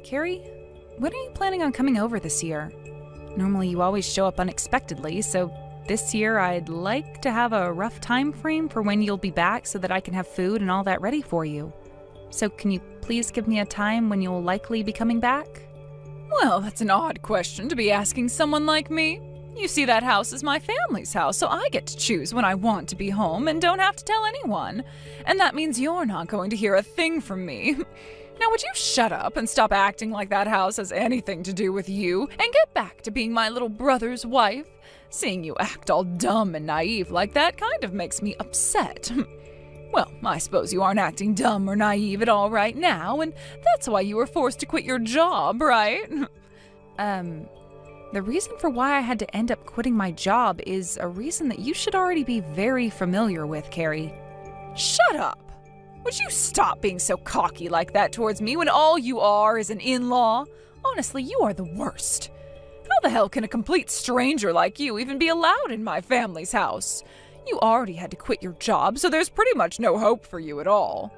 Carrie, when are you planning on coming over this year? Normally you always show up unexpectedly, so this year I'd like to have a rough time frame for when you'll be back so that I can have food and all that ready for you. So can you please give me a time when you'll likely be coming back? Well, that's an odd question to be asking someone like me. You see, that house is my family's house, so I get to choose when I want to be home and don't have to tell anyone. And that means you're not going to hear a thing from me. Now, would you shut up and stop acting like that house has anything to do with you and get back to being my little brother's wife? Seeing you act all dumb and naive like that kind of makes me upset. Well, I suppose you aren't acting dumb or naive at all right now, and that's why you were forced to quit your job, right? The reason for why I had to end up quitting my job is a reason that you should already be very familiar with, Carrie. Shut up! Would you stop being so cocky like that towards me when all you are is an in-law? Honestly, you are the worst. How the hell can a complete stranger like you even be allowed in my family's house? You already had to quit your job, so there's pretty much no hope for you at all.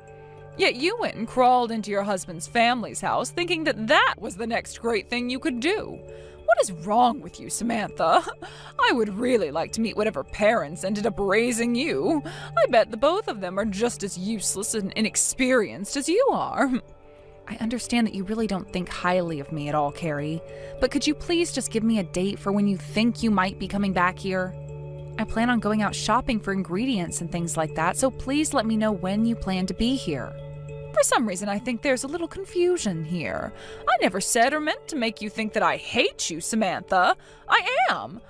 Yet you went and crawled into your husband's family's house thinking that that was the next great thing you could do. What is wrong with you, Samantha? I would really like to meet whatever parents ended up raising you. I bet the both of them are just as useless and inexperienced as you are. I understand that you really don't think highly of me at all, Carrie, but could you please just give me a date for when you think you might be coming back here? I plan on going out shopping for ingredients and things like that, so please let me know when you plan to be here. For some reason, I think there's a little confusion here. I never said or meant to make you think that I hate you, Samantha. I am.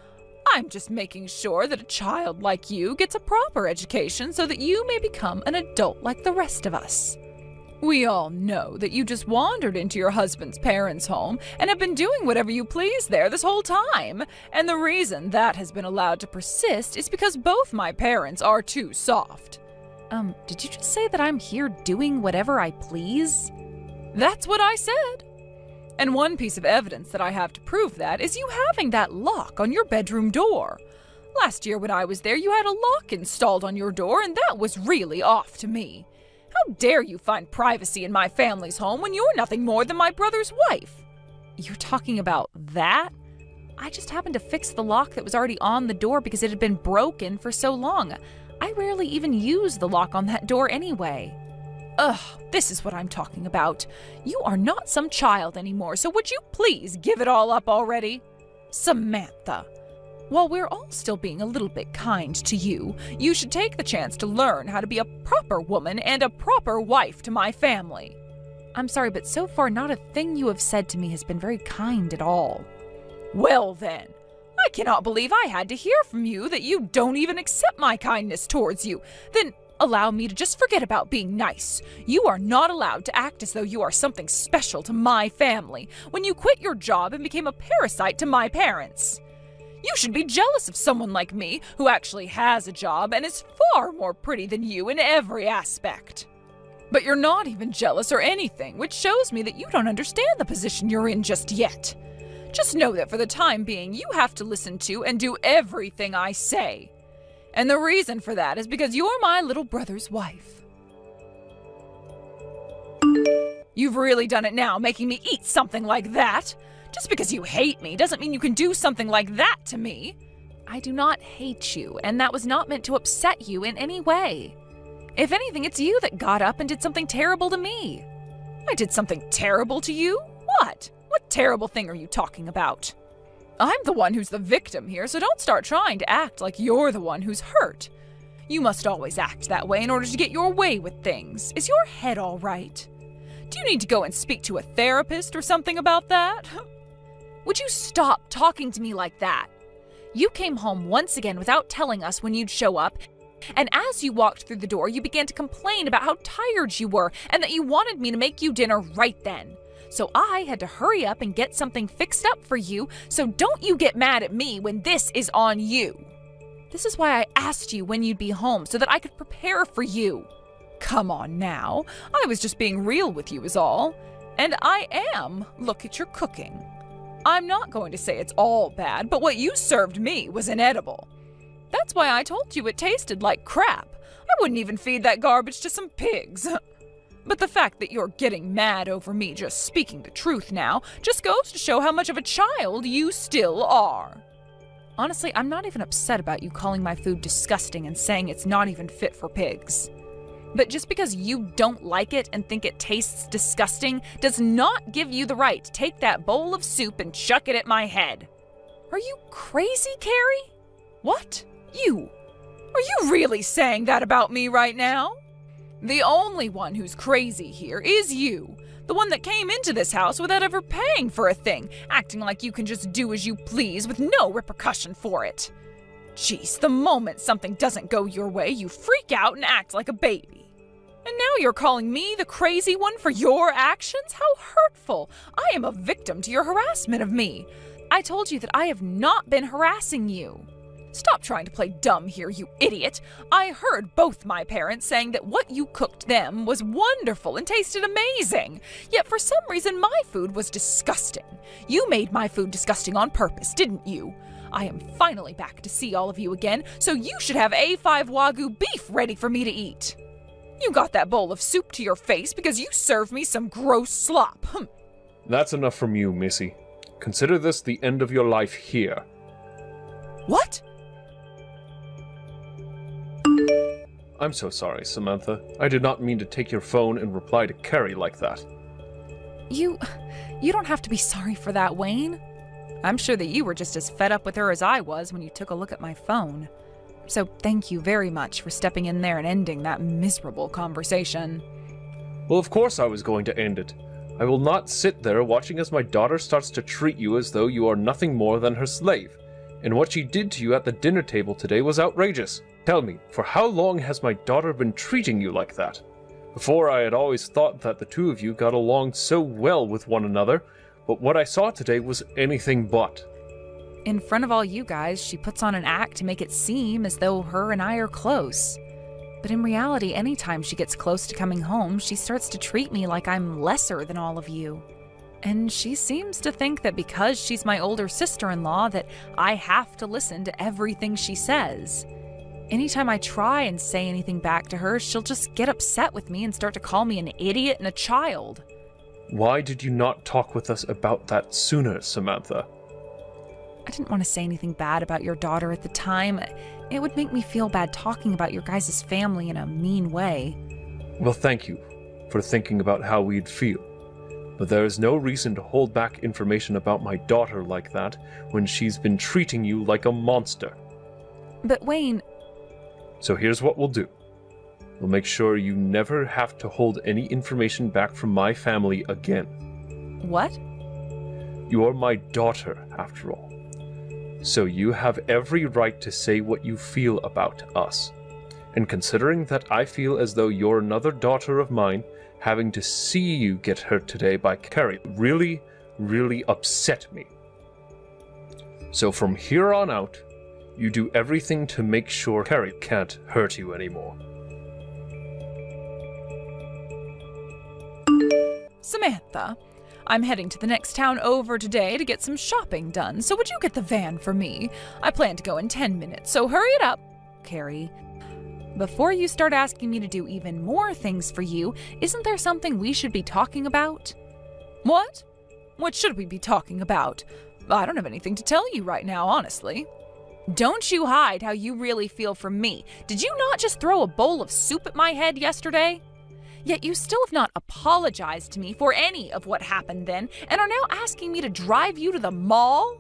I'm just making sure that a child like you gets a proper education so that you may become an adult like the rest of us. We all know that you just wandered into your husband's parents' home and have been doing whatever you please there this whole time. And the reason that has been allowed to persist is because both my parents are too soft. Did you just say that I'm here doing whatever I please? That's what I said. And one piece of evidence that I have to prove that is you having that lock on your bedroom door. Last year when I was there, you had a lock installed on your door, and that was really off to me. How dare you find privacy in my family's home when you're nothing more than my brother's wife? You're talking about that? I just happened to fix the lock that was already on the door because it had been broken for so long. I rarely even use the lock on that door anyway. Ugh, this is what I'm talking about. You are not some child anymore, so would you please give it all up already? Samantha, while we're all still being a little bit kind to you, you should take the chance to learn how to be a proper woman and a proper wife to my family. I'm sorry, but so far not a thing you have said to me has been very kind at all. Well then, I cannot believe I had to hear from you that you don't even accept my kindness towards you. Then allow me to just forget about being nice. You are not allowed to act as though you are something special to my family when you quit your job and became a parasite to my parents. You should be jealous of someone like me who actually has a job and is far more pretty than you in every aspect. But you're not even jealous or anything, which shows me that you don't understand the position you're in just yet. Just know that for the time being, you have to listen to and do everything I say. And the reason for that is because you're my little brother's wife. You've really done it now, making me eat something like that. Just because you hate me doesn't mean you can do something like that to me. I do not hate you, and that was not meant to upset you in any way. If anything, it's you that got up and did something terrible to me. I did something terrible to you? What? What terrible thing are you talking about? I'm the one who's the victim here, so don't start trying to act like you're the one who's hurt. You must always act that way in order to get your way with things. Is your head all right? Do you need to go and speak to a therapist or something about that? Would you stop talking to me like that? You came home once again without telling us when you'd show up, and as you walked through the door, you began to complain about how tired you were and that you wanted me to make you dinner right then. So I had to hurry up and get something fixed up for you, so don't you get mad at me when this is on you. This is why I asked you when you'd be home, so that I could prepare for you. Come on now, I was just being real with you is all. And I am. Look at your cooking. I'm not going to say it's all bad, but what you served me was inedible. That's why I told you it tasted like crap. I wouldn't even feed that garbage to some pigs. But the fact that you're getting mad over me just speaking the truth now just goes to show how much of a child you still are. Honestly, I'm not even upset about you calling my food disgusting and saying it's not even fit for pigs. But just because you don't like it and think it tastes disgusting does not give you the right to take that bowl of soup and chuck it at my head. Are you crazy, Carrie? What? You? Are you really saying that about me right now? The only one who's crazy here is you. The one that came into this house without ever paying for a thing, acting like you can just do as you please with no repercussion for it. Jeez, the moment something doesn't go your way, you freak out and act like a baby. And now you're calling me the crazy one for your actions? How hurtful! I am a victim to your harassment of me. I told you that I have not been harassing you. Stop trying to play dumb here, you idiot. I heard both my parents saying that what you cooked them was wonderful and tasted amazing. Yet for some reason my food was disgusting. You made my food disgusting on purpose, didn't you? I am finally back to see all of you again, so you should have A5 Wagyu beef ready for me to eat. You got that bowl of soup to your face because you served me some gross slop. That's enough from you, Missy. Consider this the end of your life here. What? I'm so sorry, Samantha. I did not mean to take your phone and reply to Carrie like that. You don't have to be sorry for that, Wayne. I'm sure that you were just as fed up with her as I was when you took a look at my phone. So thank you very much for stepping in there and ending that miserable conversation. Well, of course I was going to end it. I will not sit there watching as my daughter starts to treat you as though you are nothing more than her slave. And what she did to you at the dinner table today was outrageous. Tell me, for how long has my daughter been treating you like that? Before, I had always thought that the two of you got along so well with one another, but what I saw today was anything but. In front of all you guys, she puts on an act to make it seem as though her and I are close. But in reality, anytime she gets close to coming home, she starts to treat me like I'm lesser than all of you. And she seems to think that because she's my older sister-in-law that I have to listen to everything she says. Anytime I try and say anything back to her, she'll just get upset with me and start to call me an idiot and a child. Why did you not talk with us about that sooner, Samantha? I didn't want to say anything bad about your daughter at the time. It would make me feel bad talking about your guys' family in a mean way. Well, thank you for thinking about how we'd feel. But there is no reason to hold back information about my daughter like that when she's been treating you like a monster. But Wayne... So here's what we'll do. We'll make sure you never have to hold any information back from my family again. What? You are my daughter, after all. So you have every right to say what you feel about us. And considering that I feel as though you're another daughter of mine, having to see you get hurt today by Carrie really, really upset me. So from here on out, you do everything to make sure Carrie can't hurt you anymore. Samantha, I'm heading to the next town over today to get some shopping done, so would you get the van for me? I plan to go in 10 minutes, so hurry it up. Carrie, before you start asking me to do even more things for you, isn't there something we should be talking about? What? What should we be talking about? I don't have anything to tell you right now, honestly. Don't you hide how you really feel from me. Did you not just throw a bowl of soup at my head yesterday? Yet you still have not apologized to me for any of what happened then, and are now asking me to drive you to the mall?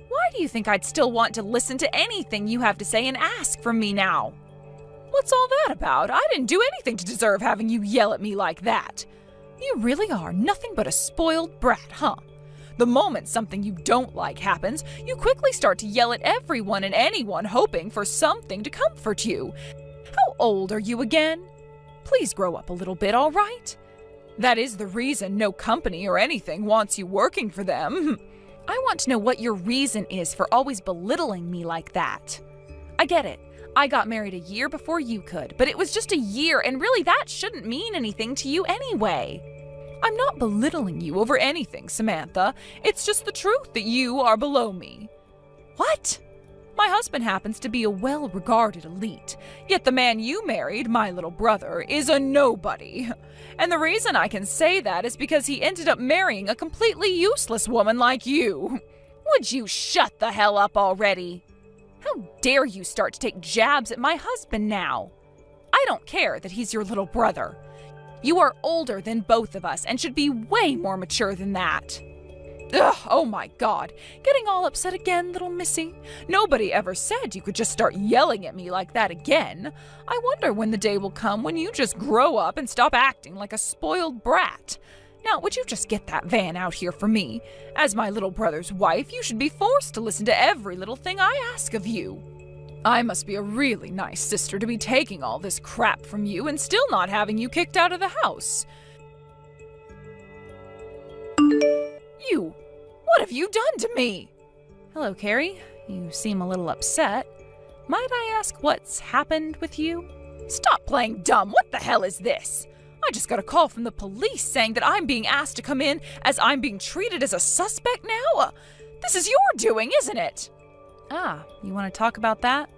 Why do you think I'd still want to listen to anything you have to say and ask from me now? What's all that about? I didn't do anything to deserve having you yell at me like that. You really are nothing but a spoiled brat, huh? The moment something you don't like happens, you quickly start to yell at everyone and anyone hoping for something to comfort you. How old are you again? Please grow up a little bit, all right? That is the reason no company or anything wants you working for them. I want to know what your reason is for always belittling me like that. I get it. I got married a year before you could, but it was just a year, and really that shouldn't mean anything to you anyway. I'm not belittling you over anything, Samantha. It's just the truth that you are below me. What? My husband happens to be a well-regarded elite, yet the man you married, my little brother, is a nobody. And the reason I can say that is because he ended up marrying a completely useless woman like you. Would you shut the hell up already? How dare you start to take jabs at my husband now? I don't care that he's your little brother. You are older than both of us and should be way more mature than that. Ugh, oh my God, getting all upset again, little missy? Nobody ever said you could just start yelling at me like that again. I wonder when the day will come when you just grow up and stop acting like a spoiled brat. Now, would you just get that van out here for me? As my little brother's wife, you should be forced to listen to every little thing I ask of you. I must be a really nice sister to be taking all this crap from you and still not having you kicked out of the house. You! What have you done to me? Hello, Carrie. You seem a little upset. Might I ask what's happened with you? Stop playing dumb. What the hell is this? I just got a call from the police saying that I'm being asked to come in as I'm being treated as a suspect now. This is your doing, isn't it? Ah, you want to talk about that?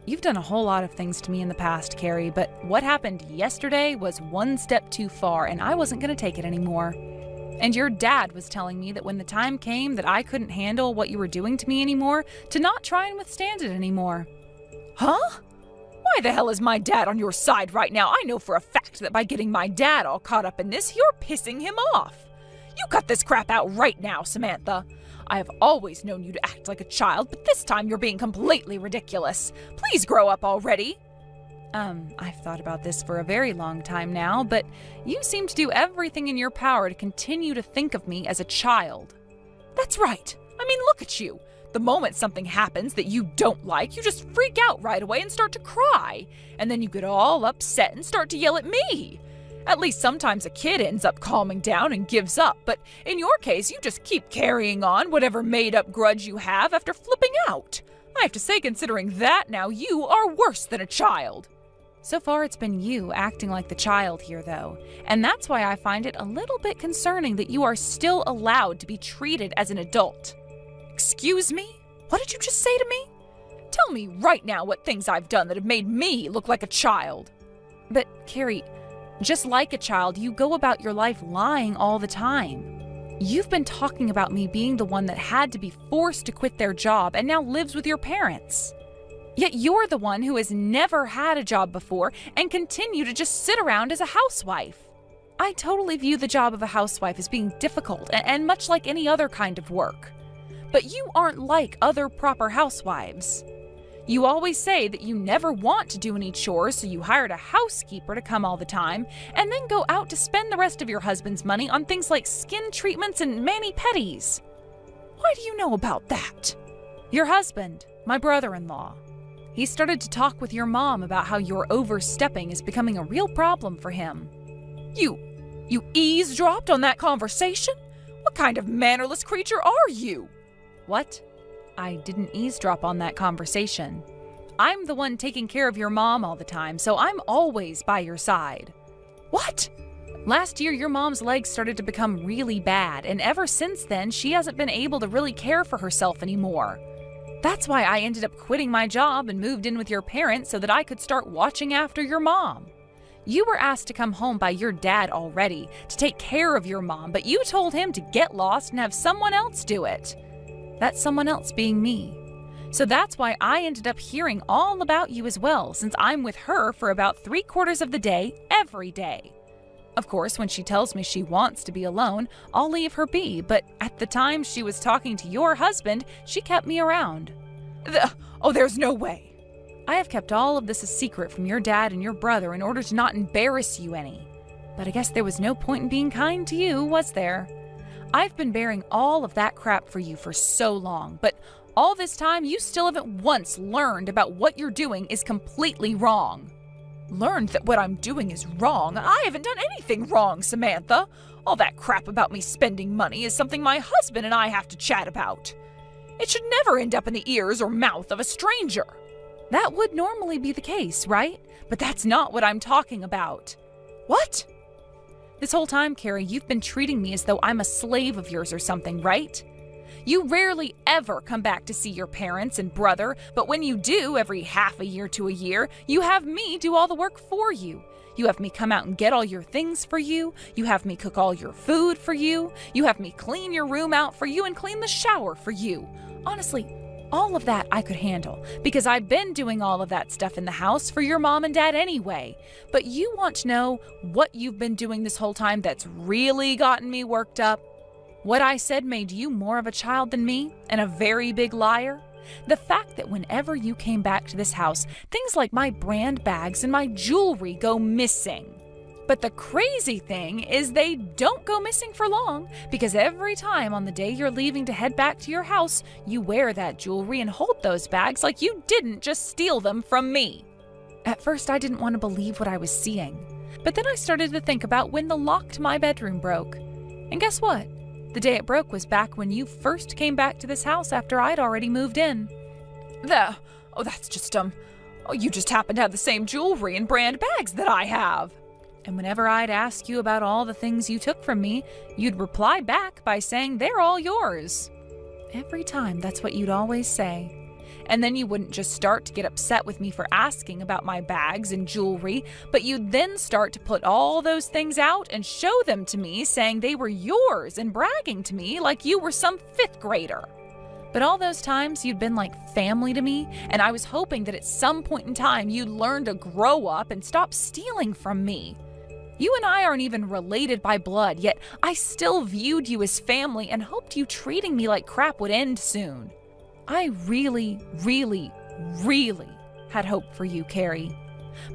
You've done a whole lot of things to me in the past, Carrie, but what happened yesterday was one step too far, and I wasn't going to take it anymore. And your dad was telling me that when the time came that I couldn't handle what you were doing to me anymore, to not try and withstand it anymore. Huh? Why the hell is my dad on your side right now? I know for a fact that by getting my dad all caught up in this, you're pissing him off. You cut this crap out right now, Samantha. I have always known you to act like a child, but this time you're being completely ridiculous. Please grow up already. I've thought about this for a very long time now, but you seem to do everything in your power to continue to think of me as a child. That's right. I mean, look at you. The moment something happens that you don't like, you just freak out right away and start to cry. And then you get all upset and start to yell at me. At least sometimes a kid ends up calming down and gives up, but in your case, you just keep carrying on whatever made-up grudge you have after flipping out. I have to say, considering that now, you are worse than a child. So far, it's been you acting like the child here, though, and that's why I find it a little bit concerning that you are still allowed to be treated as an adult. Excuse me? What did you just say to me? Tell me right now what things I've done that have made me look like a child. But, Carrie, just like a child, you go about your life lying all the time. You've been talking about me being the one that had to be forced to quit their job and now lives with your parents. Yet you're the one who has never had a job before and continue to just sit around as a housewife. I totally view the job of a housewife as being difficult and much like any other kind of work. But you aren't like other proper housewives. You always say that you never want to do any chores, so you hired a housekeeper to come all the time, and then go out to spend the rest of your husband's money on things like skin treatments and mani-pedis. Why do you know about that? Your husband, my brother-in-law. He started to talk with your mom about how your overstepping is becoming a real problem for him. You eavesdropped on that conversation? What kind of mannerless creature are you? What? I didn't eavesdrop on that conversation. I'm the one taking care of your mom all the time, so I'm always by your side. What? Last year, your mom's legs started to become really bad, and ever since then, she hasn't been able to really care for herself anymore. That's why I ended up quitting my job and moved in with your parents so that I could start watching after your mom. You were asked to come home by your dad already to take care of your mom, but you told him to get lost and have someone else do it. That someone else being me. So that's why I ended up hearing all about you as well, since I'm with her for about 3/4 of the day, every day. Of course, when she tells me she wants to be alone, I'll leave her be, but at the time she was talking to your husband, she kept me around. There's no way. I have kept all of this a secret from your dad and your brother in order to not embarrass you any. But I guess there was no point in being kind to you, was there? I've been bearing all of that crap for you for so long, but all this time you still haven't once learned about what you're doing is completely wrong. Learned that what I'm doing is wrong? I haven't done anything wrong, Samantha. All that crap about me spending money is something my husband and I have to chat about. It should never end up in the ears or mouth of a stranger. That would normally be the case, right? But that's not what I'm talking about. What? This whole time, Carrie, you've been treating me as though I'm a slave of yours or something, right? You rarely ever come back to see your parents and brother, but when you do, every half a year to a year, you have me do all the work for you. You have me come out and get all your things for you. You have me cook all your food for you. You have me clean your room out for you and clean the shower for you. Honestly, all of that I could handle because I've been doing all of that stuff in the house for your mom and dad anyway. But you want to know what you've been doing this whole time that's really gotten me worked up? What I said made you more of a child than me and a very big liar? The fact that whenever you came back to this house, things like my brand bags and my jewelry go missing. But the crazy thing is they don't go missing for long, because every time on the day you're leaving to head back to your house, you wear that jewelry and hold those bags like you didn't just steal them from me. At first, I didn't want to believe what I was seeing, but then I started to think about when the lock to my bedroom broke. And guess what? The day it broke was back when you first came back to this house after I'd already moved in. There. Oh, that's just, you just happen to have the same jewelry and brand bags that I have. And whenever I'd ask you about all the things you took from me, you'd reply back by saying they're all yours. Every time, that's what you'd always say. And then you wouldn't just start to get upset with me for asking about my bags and jewelry, but you'd then start to put all those things out and show them to me, saying they were yours and bragging to me like you were some 5th grader. But all those times you'd been like family to me, and I was hoping that at some point in time you'd learn to grow up and stop stealing from me. You and I aren't even related by blood, yet I still viewed you as family and hoped you treating me like crap would end soon. I really, really, really had hope for you, Carrie.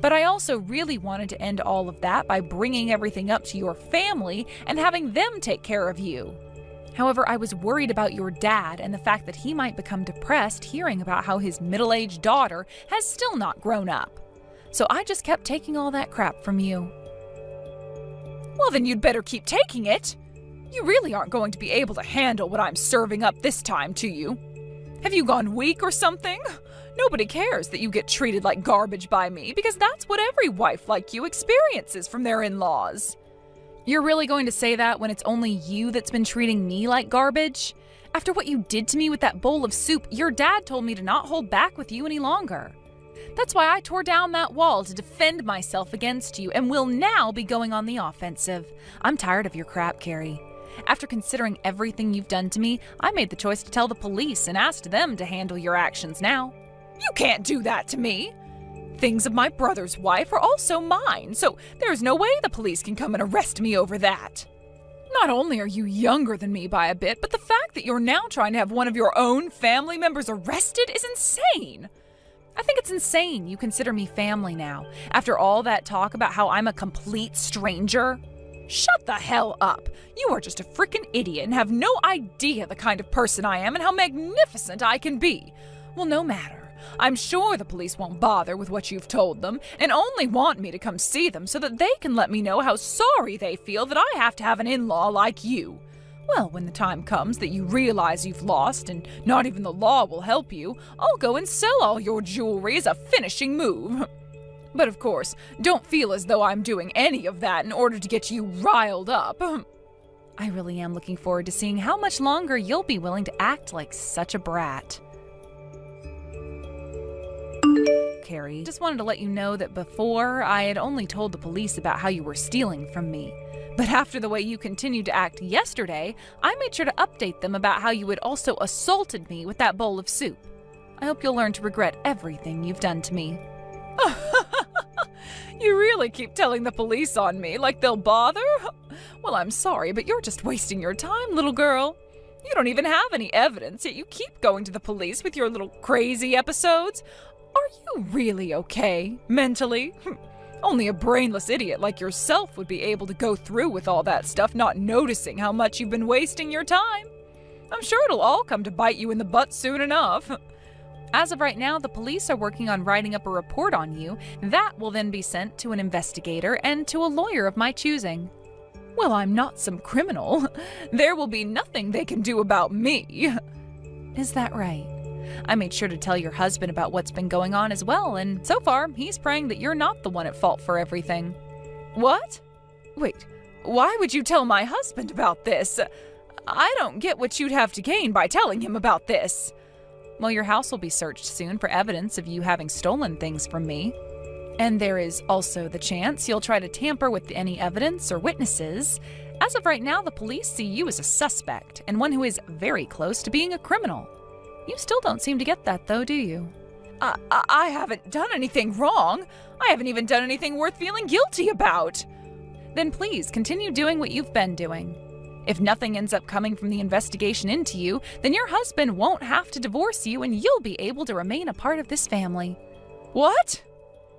But I also really wanted to end all of that by bringing everything up to your family and having them take care of you. However, I was worried about your dad and the fact that he might become depressed hearing about how his middle-aged daughter has still not grown up. So I just kept taking all that crap from you. Well, then you'd better keep taking it. You really aren't going to be able to handle what I'm serving up this time to you. Have you gone weak or something? Nobody cares that you get treated like garbage by me because that's what every wife like you experiences from their in-laws. You're really going to say that when it's only you that's been treating me like garbage? After what you did to me with that bowl of soup, your dad told me to not hold back with you any longer. That's why I tore down that wall to defend myself against you and will now be going on the offensive. I'm tired of your crap, Carrie. After considering everything you've done to me, I made the choice to tell the police and asked them to handle your actions now. You can't do that to me. Things of my brother's wife are also mine, so there's no way the police can come and arrest me over that. Not only are you younger than me by a bit, but the fact that you're now trying to have one of your own family members arrested is insane. I think it's insane you consider me family now, after all that talk about how I'm a complete stranger. Shut the hell up. You are just a frickin' idiot and have no idea the kind of person I am and how magnificent I can be. Well, no matter. I'm sure the police won't bother with what you've told them and only want me to come see them so that they can let me know how sorry they feel that I have to have an in-law like you. Well, when the time comes that you realize you've lost and not even the law will help you, I'll go and sell all your jewelry as a finishing move. But of course, don't feel as though I'm doing any of that in order to get you riled up. I really am looking forward to seeing how much longer you'll be willing to act like such a brat. Carrie, just wanted to let you know that before, I had only told the police about how you were stealing from me. But after the way you continued to act yesterday, I made sure to update them about how you had also assaulted me with that bowl of soup. I hope you'll learn to regret everything you've done to me. You really keep telling the police on me like they'll bother? Well, I'm sorry, but you're just wasting your time, little girl. You don't even have any evidence, yet you keep going to the police with your little crazy episodes. Are you really okay, mentally? Only a brainless idiot like yourself would be able to go through with all that stuff, not noticing how much you've been wasting your time. I'm sure it'll all come to bite you in the butt soon enough. As of right now, the police are working on writing up a report on you. That will then be sent to an investigator and to a lawyer of my choosing. Well, I'm not some criminal. There will be nothing they can do about me. Is that right? I made sure to tell your husband about what's been going on as well, and so far, he's praying that you're not the one at fault for everything. What? Wait, why would you tell my husband about this? I don't get what you'd have to gain by telling him about this. Well, your house will be searched soon for evidence of you having stolen things from me. And there is also the chance you'll try to tamper with any evidence or witnesses. As of right now, the police see you as a suspect, and one who is very close to being a criminal. You still don't seem to get that, though, do you? I haven't done anything wrong. I haven't even done anything worth feeling guilty about. Then please continue doing what you've been doing. If nothing ends up coming from the investigation into you, then your husband won't have to divorce you and you'll be able to remain a part of this family. What?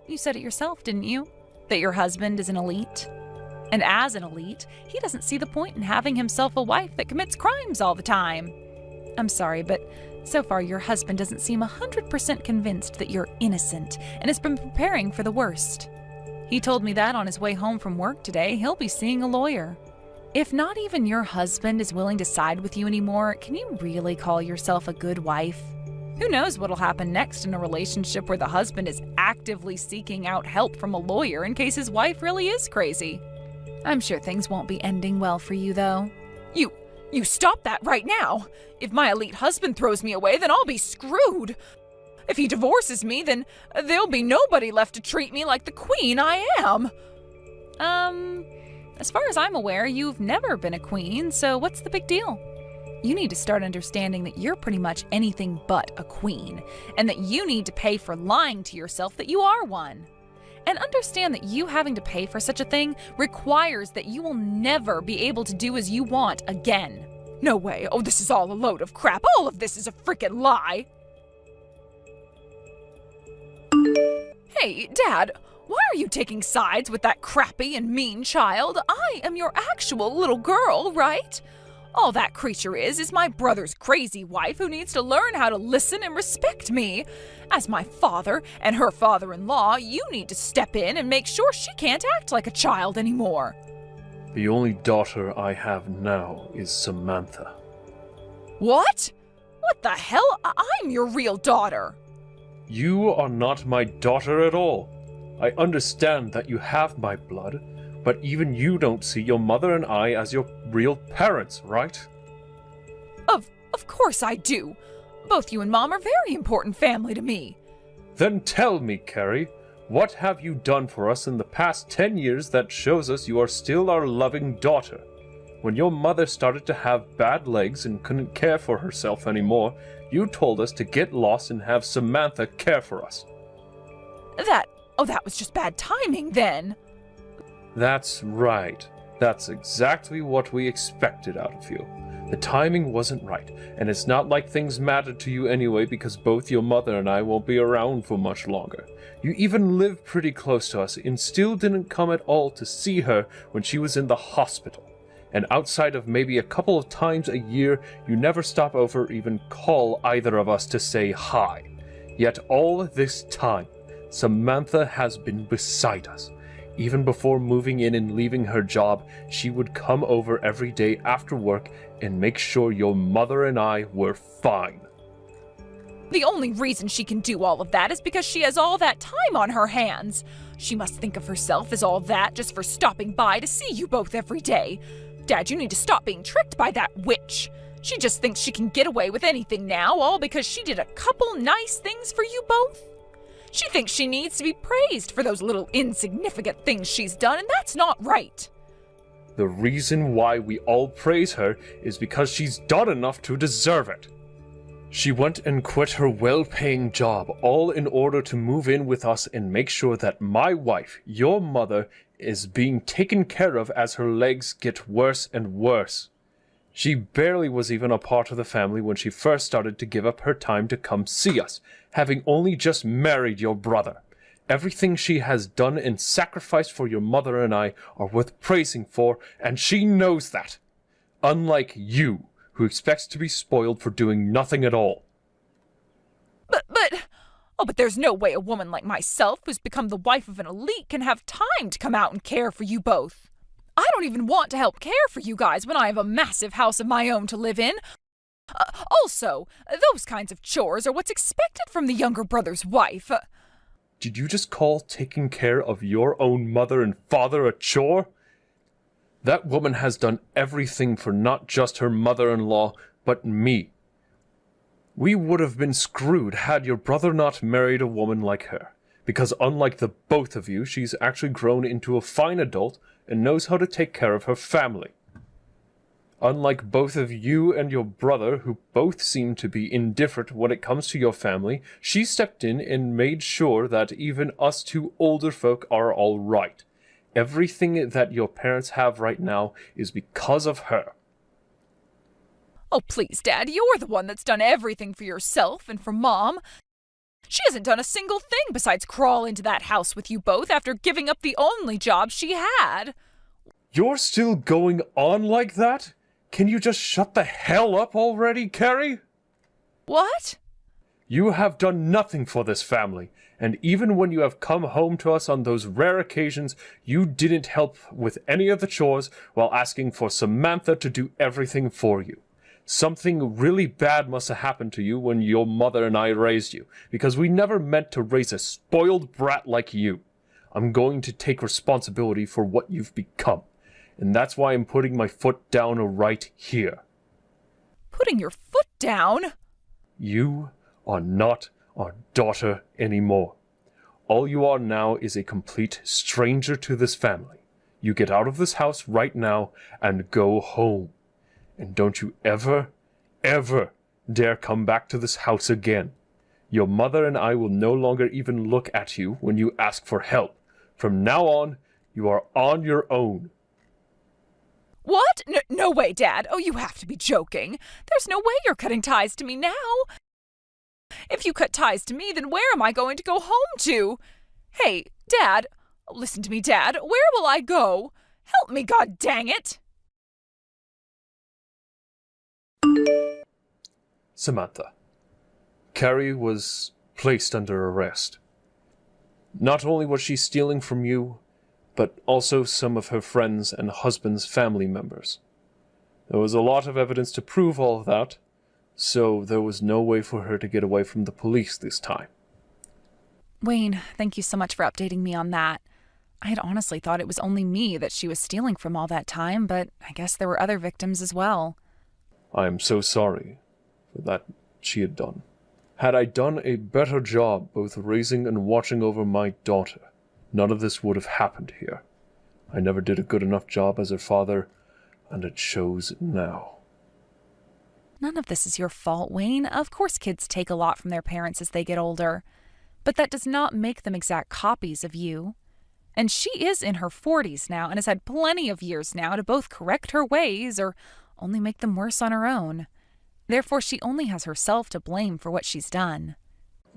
You said it yourself, didn't you? That your husband is an elite. And as an elite, he doesn't see the point in having himself a wife that commits crimes all the time. I'm sorry, but so far your husband doesn't seem 100% convinced that you're innocent and has been preparing for the worst. He told me that on his way home from work today, he'll be seeing a lawyer. If not even your husband is willing to side with you anymore, can you really call yourself a good wife? Who knows what'll happen next in a relationship where the husband is actively seeking out help from a lawyer in case his wife really is crazy. I'm sure things won't be ending well for you, though. You stop that right now. If my elite husband throws me away, then I'll be screwed. If he divorces me, then there'll be nobody left to treat me like the queen I am. As far as I'm aware, you've never been a queen, so what's the big deal? You need to start understanding that you're pretty much anything but a queen, and that you need to pay for lying to yourself that you are one. And understand that you having to pay for such a thing requires that you will never be able to do as you want again. No way. Oh, this is all a load of crap. All of this is a freaking lie. Hey, Dad, why are you taking sides with that crappy and mean child? I am your actual little girl, right? All that creature is my brother's crazy wife who needs to learn how to listen and respect me. As my father and her father-in-law, you need to step in and make sure she can't act like a child anymore. The only daughter I have now is Samantha. What? What the hell? I'm your real daughter. You are not my daughter at all. I understand that you have my blood, but even you don't see your mother and I as your real parents, right? Of course I do. Both you and Mom are very important family to me. Then tell me, Carrie, what have you done for us in the past 10 years that shows us you are still our loving daughter? When your mother started to have bad legs and couldn't care for herself anymore, you told us to get lost and have Samantha care for us. That was just bad timing then. That's right. That's exactly what we expected out of you. The timing wasn't right, and it's not like things mattered to you anyway because both your mother and I won't be around for much longer. You even live pretty close to us and still didn't come at all to see her when she was in the hospital. And outside of maybe a couple of times a year, you never stop over or even call either of us to say hi. Yet all this time, Samantha has been beside us. Even before moving in and leaving her job, she would come over every day after work and make sure your mother and I were fine. The only reason she can do all of that is because she has all that time on her hands. She must think of herself as all that just for stopping by to see you both every day. Dad, you need to stop being tricked by that witch. She just thinks she can get away with anything now, all because she did a couple nice things for you both. She thinks she needs to be praised for those little insignificant things she's done, and that's not right. The reason why we all praise her is because she's done enough to deserve it. She went and quit her well-paying job, all in order to move in with us and make sure that my wife, your mother, is being taken care of as her legs get worse and worse. She barely was even a part of the family when she first started to give up her time to come see us, having only just married your brother. Everything she has done and sacrificed for your mother and I are worth praising for, and she knows that. Unlike you, who expects to be spoiled for doing nothing at all. But there's no way a woman like myself, who's become the wife of an elite, can have time to come out and care for you both. I don't even want to help care for you guys when I have a massive house of my own to live in. Also, those kinds of chores are what's expected from the younger brother's wife. Did you just call taking care of your own mother and father a chore? That woman has done everything for not just her mother-in-law, but me. We would have been screwed had your brother not married a woman like her, because unlike the both of you, she's actually grown into a fine adult and knows how to take care of her family. Unlike both of you and your brother, who both seem to be indifferent when it comes to your family, she stepped in and made sure that even us two older folk are all right. Everything that your parents have right now is because of her. Oh, please, Dad, you're the one that's done everything for yourself and for Mom. She hasn't done a single thing besides crawl into that house with you both after giving up the only job she had. You're still going on like that? Can you just shut the hell up already, Carrie? What? You have done nothing for this family, and even when you have come home to us on those rare occasions, you didn't help with any of the chores while asking for Samantha to do everything for you. Something really bad must have happened to you when your mother and I raised you, because we never meant to raise a spoiled brat like you. I'm going to take responsibility for what you've become, and that's why I'm putting my foot down right here. Putting your foot down? You are not our daughter anymore. All you are now is a complete stranger to this family. You get out of this house right now and go home. And don't you ever, ever dare come back to this house again. Your mother and I will no longer even look at you when you ask for help. From now on, you are on your own. What? No way, Dad. Oh, you have to be joking. There's no way you're cutting ties to me now. If you cut ties to me, then where am I going to go home to? Hey, Dad, listen to me, Dad. Where will I go? Help me, God dang it! Samantha, Carrie was placed under arrest. Not only was she stealing from you, but also some of her friends' and husband's family members. There was a lot of evidence to prove all of that, so there was no way for her to get away from the police this time. Wayne, thank you so much for updating me on that. I had honestly thought it was only me that she was stealing from all that time, but I guess there were other victims as well. I am so sorry for that she had done. Had I done a better job both raising and watching over my daughter, none of this would have happened here. I never did a good enough job as her father, and it shows now. None of this is your fault, Wayne. Of course kids take a lot from their parents as they get older. But that does not make them exact copies of you. And she is in her 40s now and has had plenty of years now to both correct her ways or only make them worse on her own. Therefore, she only has herself to blame for what she's done.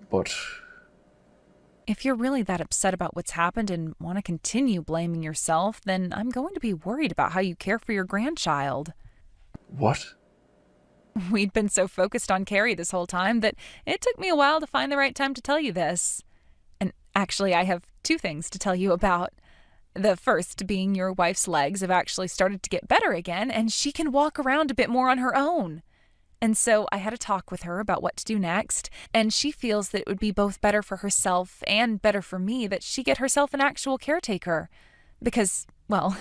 But if you're really that upset about what's happened and want to continue blaming yourself, then I'm going to be worried about how you care for your grandchild. what? We'd been so focused on Carrie this whole time that it took me a while to find the right time to tell you this. And actually, I have 2 things to tell you about. The first being your wife's legs have actually started to get better again, and she can walk around a bit more on her own. And so I had a talk with her about what to do next, and she feels that it would be both better for herself and better for me that she get herself an actual caretaker. Because, well,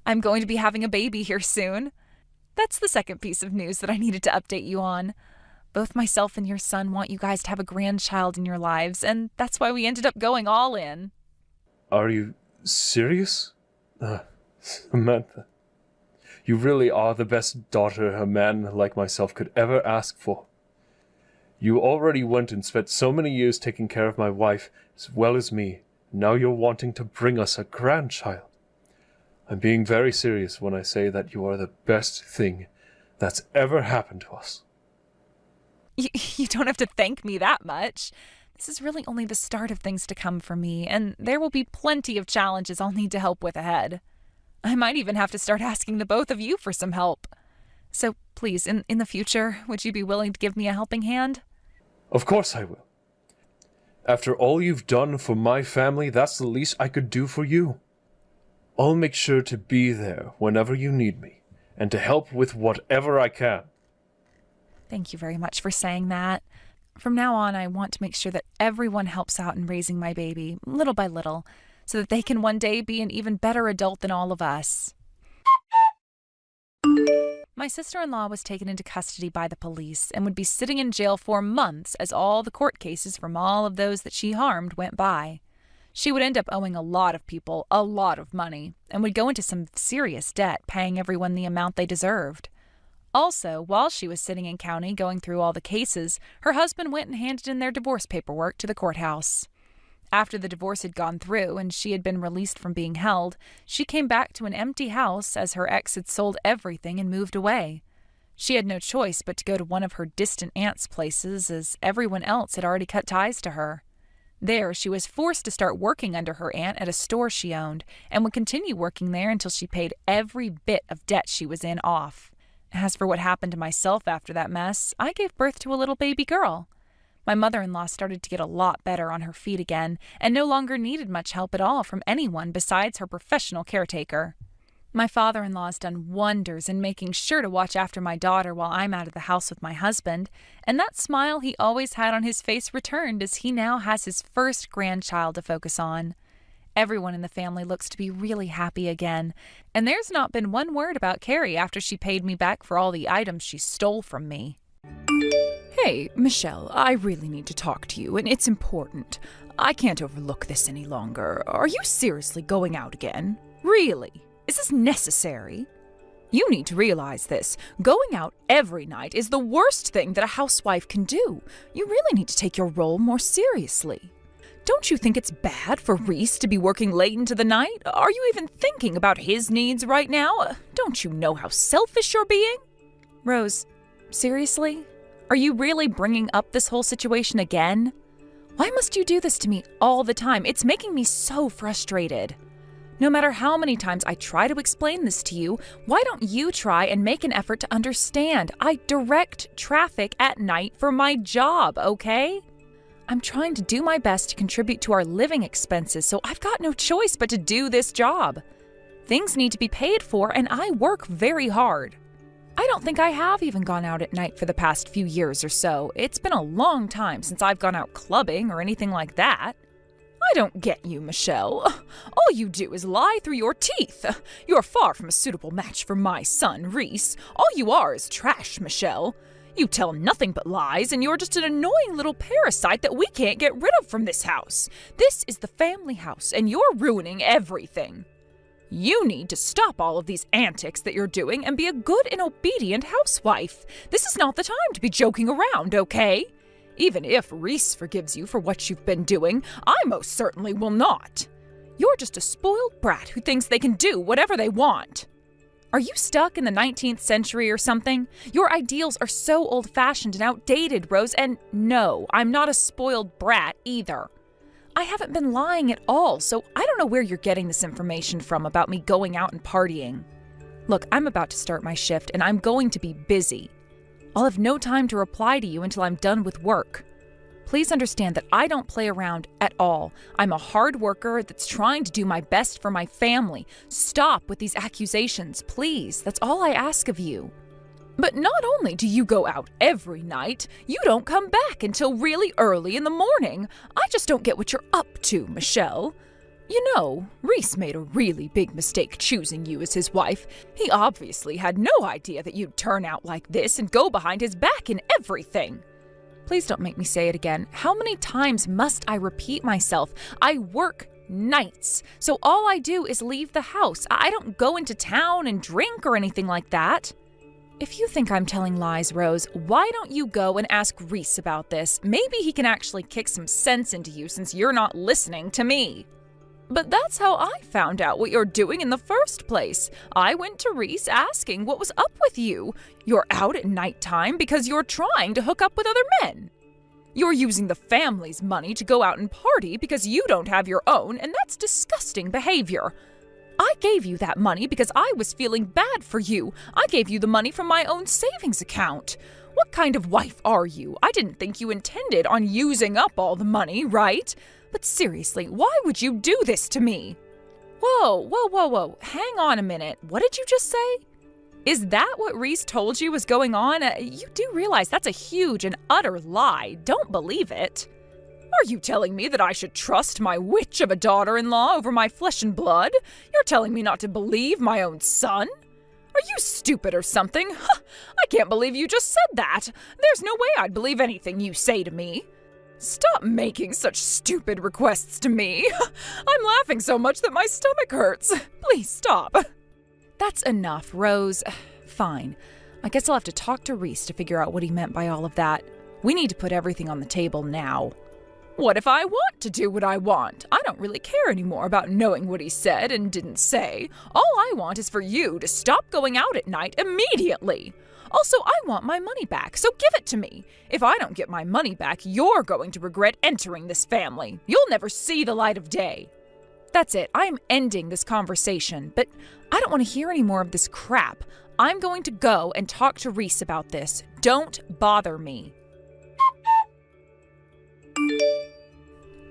I'm going to be having a baby here soon. That's the second piece of news that I needed to update you on. Both myself and your son want you guys to have a grandchild in your lives, and that's why we ended up going all in. Are you serious? Samantha, you really are the best daughter a man like myself could ever ask for. You already went and spent so many years taking care of my wife as well as me. Now you're wanting to bring us a grandchild. I'm being very serious when I say that you are the best thing that's ever happened to us. You don't have to thank me that much. This is really only the start of things to come for me, and there will be plenty of challenges I'll need to help with ahead. I might even have to start asking the both of you for some help. So please, in the future, would you be willing to give me a helping hand? Of course I will. After all you've done for my family, that's the least I could do for you. I'll make sure to be there whenever you need me, and to help with whatever I can. Thank you very much for saying that. From now on, I want to make sure that everyone helps out in raising my baby, little by little, so that they can one day be an even better adult than all of us. My sister-in-law was taken into custody by the police and would be sitting in jail for months as all the court cases from all of those that she harmed went by. She would end up owing a lot of people a lot of money and would go into some serious debt, paying everyone the amount they deserved. Also, while she was sitting in county going through all the cases, her husband went and handed in their divorce paperwork to the courthouse. After the divorce had gone through and she had been released from being held, she came back to an empty house as her ex had sold everything and moved away. She had no choice but to go to one of her distant aunt's places, as everyone else had already cut ties to her. There, she was forced to start working under her aunt at a store she owned, and would continue working there until she paid every bit of debt she was in off. As for what happened to myself after that mess, I gave birth to a little baby girl. My mother-in-law started to get a lot better on her feet again, and no longer needed much help at all from anyone besides her professional caretaker. My father-in-law has done wonders in making sure to watch after my daughter while I'm out of the house with my husband, and that smile he always had on his face returned as he now has his first grandchild to focus on. Everyone in the family looks to be really happy again, and there's not been one word about Carrie after she paid me back for all the items she stole from me. Hey, Michelle, I really need to talk to you, and it's important. I can't overlook this any longer. Are you seriously going out again? Really? Is this necessary? You need to realize this. Going out every night is the worst thing that a housewife can do. You really need to take your role more seriously. Don't you think it's bad for Reese to be working late into the night? Are you even thinking about his needs right now? Don't you know how selfish you're being? Rose, seriously? Are you really bringing up this whole situation again? Why must you do this to me all the time? It's making me so frustrated. No matter how many times I try to explain this to you, why don't you try and make an effort to understand? I direct traffic at night for my job, okay? I'm trying to do my best to contribute to our living expenses, so I've got no choice but to do this job. Things need to be paid for, and I work very hard. I don't think I have even gone out at night for the past few years or so. It's been a long time since I've gone out clubbing or anything like that. I don't get you, Michelle. All you do is lie through your teeth. You're far from a suitable match for my son, Reese. All you are is trash, Michelle. You tell nothing but lies, and you're just an annoying little parasite that we can't get rid of from this house. This is the family house, and you're ruining everything. You need to stop all of these antics that you're doing and be a good and obedient housewife. This is not the time to be joking around, okay? Even if Reese forgives you for what you've been doing, I most certainly will not. You're just a spoiled brat who thinks they can do whatever they want. Are you stuck in the 19th century or something? Your ideals are so old-fashioned and outdated, Rose, and no, I'm not a spoiled brat either. I haven't been lying at all, so I don't know where you're getting this information from about me going out and partying. Look, I'm about to start my shift, and I'm going to be busy. I'll have no time to reply to you until I'm done with work. Please understand that I don't play around at all. I'm a hard worker that's trying to do my best for my family. Stop with these accusations, please. That's all I ask of you. But not only do you go out every night, you don't come back until really early in the morning. I just don't get what you're up to, Michelle. You know, Reese made a really big mistake choosing you as his wife. He obviously had no idea that you'd turn out like this and go behind his back in everything. Please don't make me say it again. How many times must I repeat myself? I work nights, so all I do is leave the house. I don't go into town and drink or anything like that. If you think I'm telling lies, Rose, why don't you go and ask Reese about this? Maybe he can actually kick some sense into you since you're not listening to me. But that's how I found out what you're doing in the first place. I went to Reese asking what was up with you. You're out at nighttime because you're trying to hook up with other men. You're using the family's money to go out and party because you don't have your own, and that's disgusting behavior. I gave you that money because I was feeling bad for you. I gave you the money from my own savings account. What kind of wife are you? I didn't think you intended on using up all the money, right? But seriously, why would you do this to me? Whoa. Hang on a minute. What did you just say? Is that what Reese told you was going on? You do realize that's a huge and utter lie. Don't believe it. Are you telling me that I should trust my witch of a daughter-in-law over my flesh and blood? You're telling me not to believe my own son? Are you stupid or something? I can't believe you just said that. There's no way I'd believe anything you say to me. Stop making such stupid requests to me. I'm laughing so much that my stomach hurts. Please stop. That's enough, Rose. Fine. I guess I'll have to talk to Reese to figure out what he meant by all of that. We need to put everything on the table now. What if I want to do what I want? I don't really care anymore about knowing what he said and didn't say. All I want is for you to stop going out at night immediately. Also, I want my money back, so give it to me. If I don't get my money back, you're going to regret entering this family. You'll never see the light of day. That's it. I'm ending this conversation, but I don't want to hear any more of this crap. I'm going to go and talk to Reese about this. Don't bother me.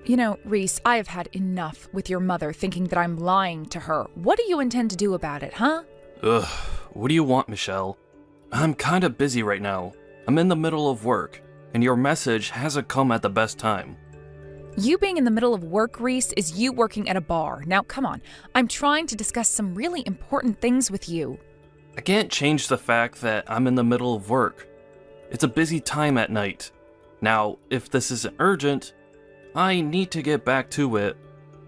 You know, Reese, I have had enough with your mother thinking that I'm lying to her. What do you intend to do about it, huh? Ugh, what do you want, Michelle? I'm kinda busy right now. I'm in the middle of work, and your message hasn't come at the best time. You being in the middle of work, Reese, is you working at a bar. Now, come on. I'm trying to discuss some really important things with you. I can't change the fact that I'm in the middle of work. It's a busy time at night. Now, if this isn't urgent, I need to get back to it.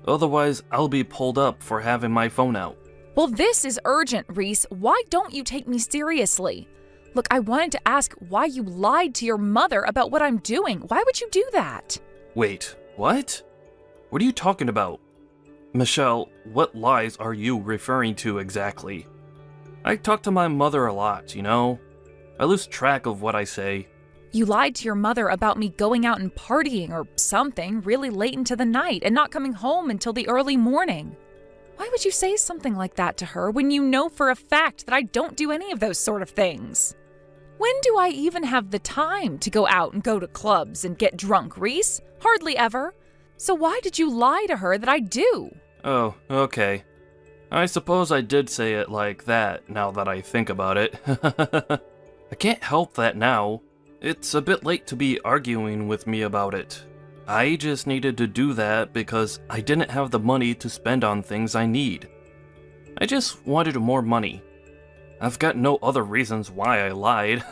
Otherwise, I'll be pulled up for having my phone out. Well, this is urgent, Reese. Why don't you take me seriously? Look, I wanted to ask why you lied to your mother about what I'm doing. Why would you do that? Wait, what? What are you talking about? Michelle, what lies are you referring to exactly? I talk to my mother a lot, you know? I lose track of what I say. You lied to your mother about me going out and partying or something really late into the night and not coming home until the early morning. Why would you say something like that to her when you know for a fact that I don't do any of those sort of things? When do I even have the time to go out and go to clubs and get drunk, Reese? Hardly ever. So why did you lie to her that I do? Oh, okay. I suppose I did say it like that now that I think about it. I can't help that now. It's a bit late to be arguing with me about it. I just needed to do that because I didn't have the money to spend on things I need. I just wanted more money. I've got no other reasons why I lied.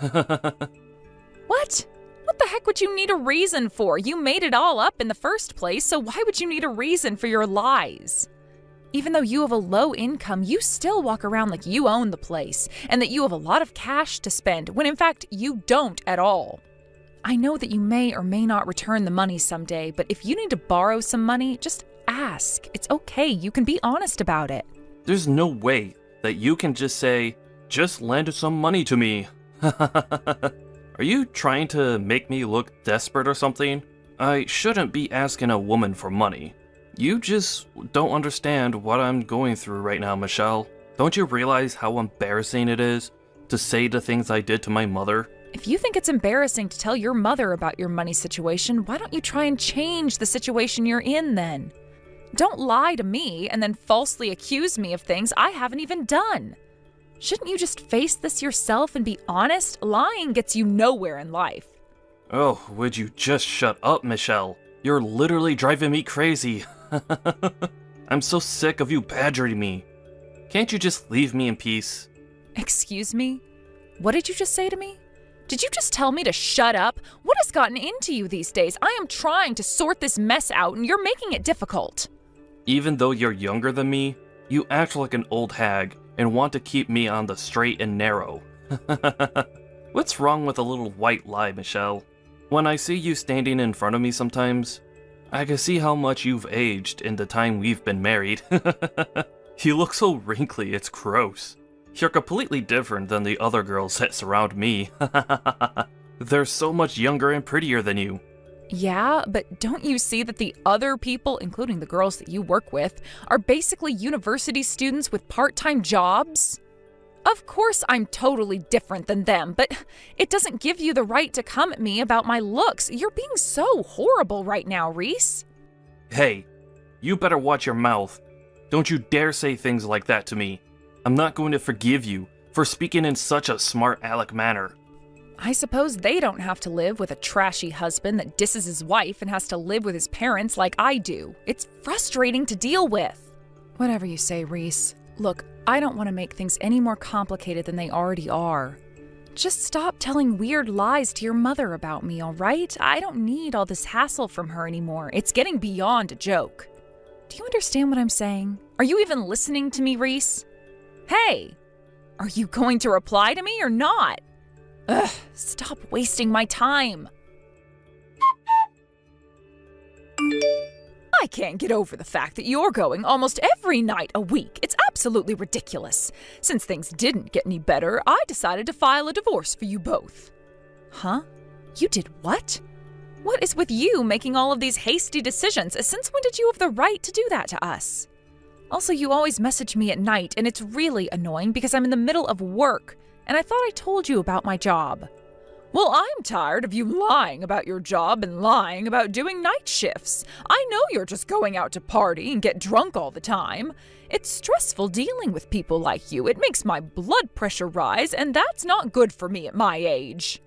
What? What the heck would you need a reason for? You made it all up in the first place, so why would you need a reason for your lies? Even though you have a low income, you still walk around like you own the place and that you have a lot of cash to spend, when in fact you don't at all. I know that you may or may not return the money someday, but if you need to borrow some money, just ask. It's okay. You can be honest about it. There's no way that you can just say, just lend some money to me. Are you trying to make me look desperate or something? I shouldn't be asking a woman for money. You just don't understand what I'm going through right now, Michelle. Don't you realize how embarrassing it is to say the things I did to my mother? If you think it's embarrassing to tell your mother about your money situation, why don't you try and change the situation you're in then? Don't lie to me and then falsely accuse me of things I haven't even done. Shouldn't you just face this yourself and be honest? Lying gets you nowhere in life. Oh, would you just shut up, Michelle? You're literally driving me crazy. I'm so sick of you badgering me. Can't you just leave me in peace? Excuse me? What did you just say to me? Did you just tell me to shut up? What has gotten into you these days? I am trying to sort this mess out and you're making it difficult. Even though you're younger than me, you act like an old hag and want to keep me on the straight and narrow. What's wrong with a little white lie, Michelle? When I see you standing in front of me sometimes, I can see how much you've aged in the time we've been married. You look so wrinkly, it's gross. You're completely different than the other girls that surround me. They're so much younger and prettier than you. Yeah, but don't you see that the other people, including the girls that you work with, are basically university students with part-time jobs? Of course I'm totally different than them, but it doesn't give you the right to come at me about my looks. You're being so horrible right now, Reese. Hey, you better watch your mouth. Don't you dare say things like that to me. I'm not going to forgive you for speaking in such a smart aleck manner. I suppose they don't have to live with a trashy husband that disses his wife and has to live with his parents like I do. It's frustrating to deal with. Whatever you say, Reese. Look, I don't want to make things any more complicated than they already are. Just stop telling weird lies to your mother about me, all right? I don't need all this hassle from her anymore. It's getting beyond a joke. Do you understand what I'm saying? Are you even listening to me, Reese? Hey! Are you going to reply to me or not? Ugh, stop wasting my time. I can't get over the fact that you're going almost every night a week. It's absolutely ridiculous. Since things didn't get any better, I decided to file a divorce for you both. Huh? You did what? What is with you making all of these hasty decisions? Since when did you have the right to do that to us? Also, you always message me at night, and it's really annoying because I'm in the middle of work, and I thought I told you about my job. Well, I'm tired of you lying about your job and lying about doing night shifts. I know you're just going out to party and get drunk all the time. It's stressful dealing with people like you. It makes my blood pressure rise, and that's not good for me at my age.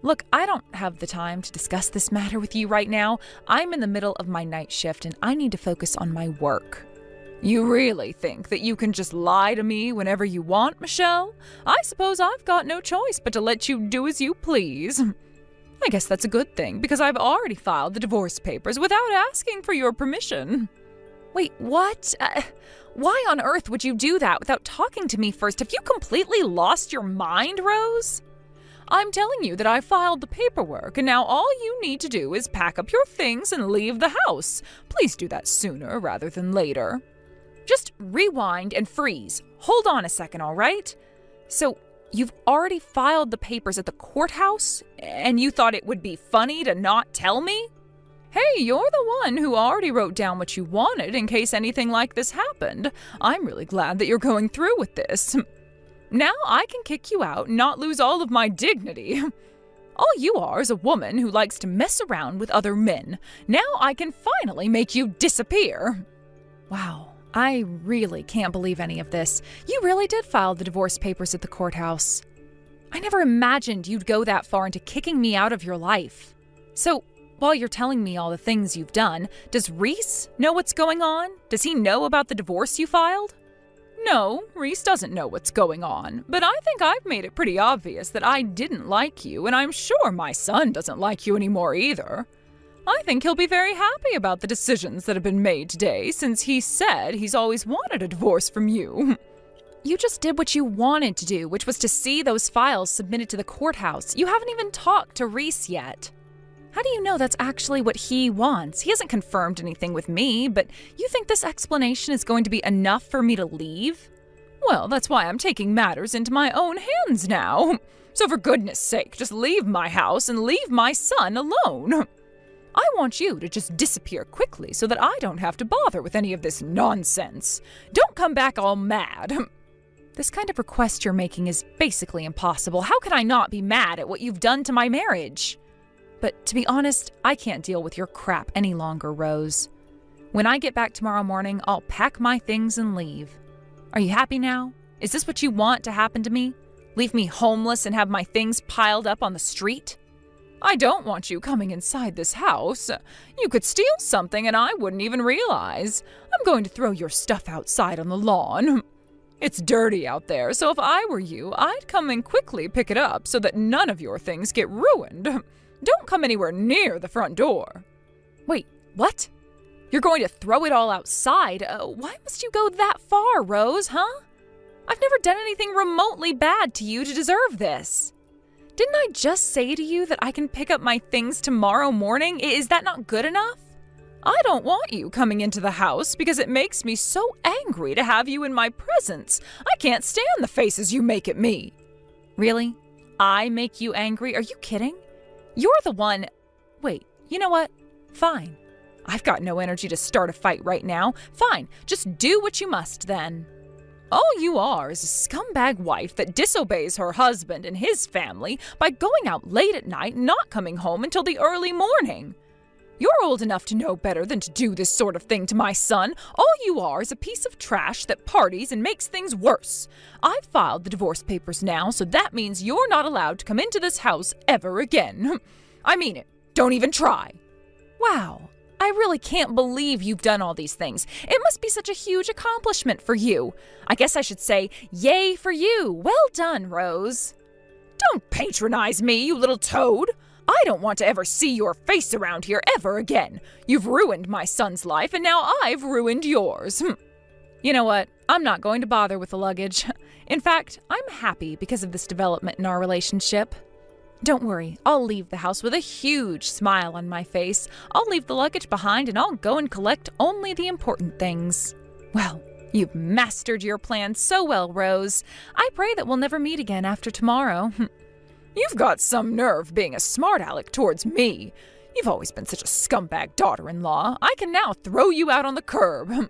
Look, I don't have the time to discuss this matter with you right now. I'm in the middle of my night shift, and I need to focus on my work. You really think that you can just lie to me whenever you want, Michelle? I suppose I've got no choice but to let you do as you please. I guess that's a good thing, because I've already filed the divorce papers without asking for your permission. Wait, what? Why on earth would you do that without talking to me first? Have you completely lost your mind, Rose? I'm telling you that I filed the paperwork, and now all you need to do is pack up your things and leave the house. Please do that sooner rather than later. Just rewind and freeze. Hold on a second, all right? So, you've already filed the papers at the courthouse, and you thought it would be funny to not tell me? Hey, you're the one who already wrote down what you wanted in case anything like this happened. I'm really glad that you're going through with this. Now I can kick you out and not lose all of my dignity. All you are is a woman who likes to mess around with other men. Now I can finally make you disappear. Wow. I really can't believe any of this. You really did file the divorce papers at the courthouse. I never imagined you'd go that far into kicking me out of your life. So, while you're telling me all the things you've done, does Reese know what's going on? Does he know about the divorce you filed? No, Reese doesn't know what's going on, but I think I've made it pretty obvious that I didn't like you, and I'm sure my son doesn't like you anymore either. I think he'll be very happy about the decisions that have been made today, since he said he's always wanted a divorce from you. You just did what you wanted to do, which was to see those files submitted to the courthouse. You haven't even talked to Reese yet. How do you know that's actually what he wants? He hasn't confirmed anything with me, but you think this explanation is going to be enough for me to leave? Well, that's why I'm taking matters into my own hands now. So for goodness sake, just leave my house and leave my son alone. I want you to just disappear quickly so that I don't have to bother with any of this nonsense. Don't come back all mad. This kind of request you're making is basically impossible. How can I not be mad at what you've done to my marriage? But to be honest, I can't deal with your crap any longer, Rose. When I get back tomorrow morning, I'll pack my things and leave. Are you happy now? Is this what you want to happen to me? Leave me homeless and have my things piled up on the street? I don't want you coming inside this house. You could steal something and I wouldn't even realize. I'm going to throw your stuff outside on the lawn. It's dirty out there, so if I were you, I'd come and quickly pick it up so that none of your things get ruined. Don't come anywhere near the front door. Wait, what? You're going to throw it all outside? Why must you go that far, Rose, huh? I've never done anything remotely bad to you to deserve this. Didn't I just say to you that I can pick up my things tomorrow morning? Is that not good enough? I don't want you coming into the house because it makes me so angry to have you in my presence. I can't stand the faces you make at me. Really? I make you angry? Are you kidding? You're the one... Wait, you know what? Fine. I've got no energy to start a fight right now. Fine, just do what you must then. All you are is a scumbag wife that disobeys her husband and his family by going out late at night and not coming home until the early morning. You're old enough to know better than to do this sort of thing to my son. All you are is a piece of trash that parties and makes things worse. I've filed the divorce papers now, so that means you're not allowed to come into this house ever again. I mean it. Don't even try. Wow. I really can't believe you've done all these things. It must be such a huge accomplishment for you. I guess I should say, yay for you. Well done, Rose. Don't patronize me, you little toad. I don't want to ever see your face around here ever again. You've ruined my son's life, and now I've ruined yours. You know what? I'm not going to bother with the luggage. In fact, I'm happy because of this development in our relationship. Don't worry, I'll leave the house with a huge smile on my face. I'll leave the luggage behind and I'll go and collect only the important things. Well, you've mastered your plan so well, Rose. I pray that we'll never meet again after tomorrow. You've got some nerve being a smart aleck towards me. You've always been such a scumbag daughter-in-law. I can now throw you out on the curb.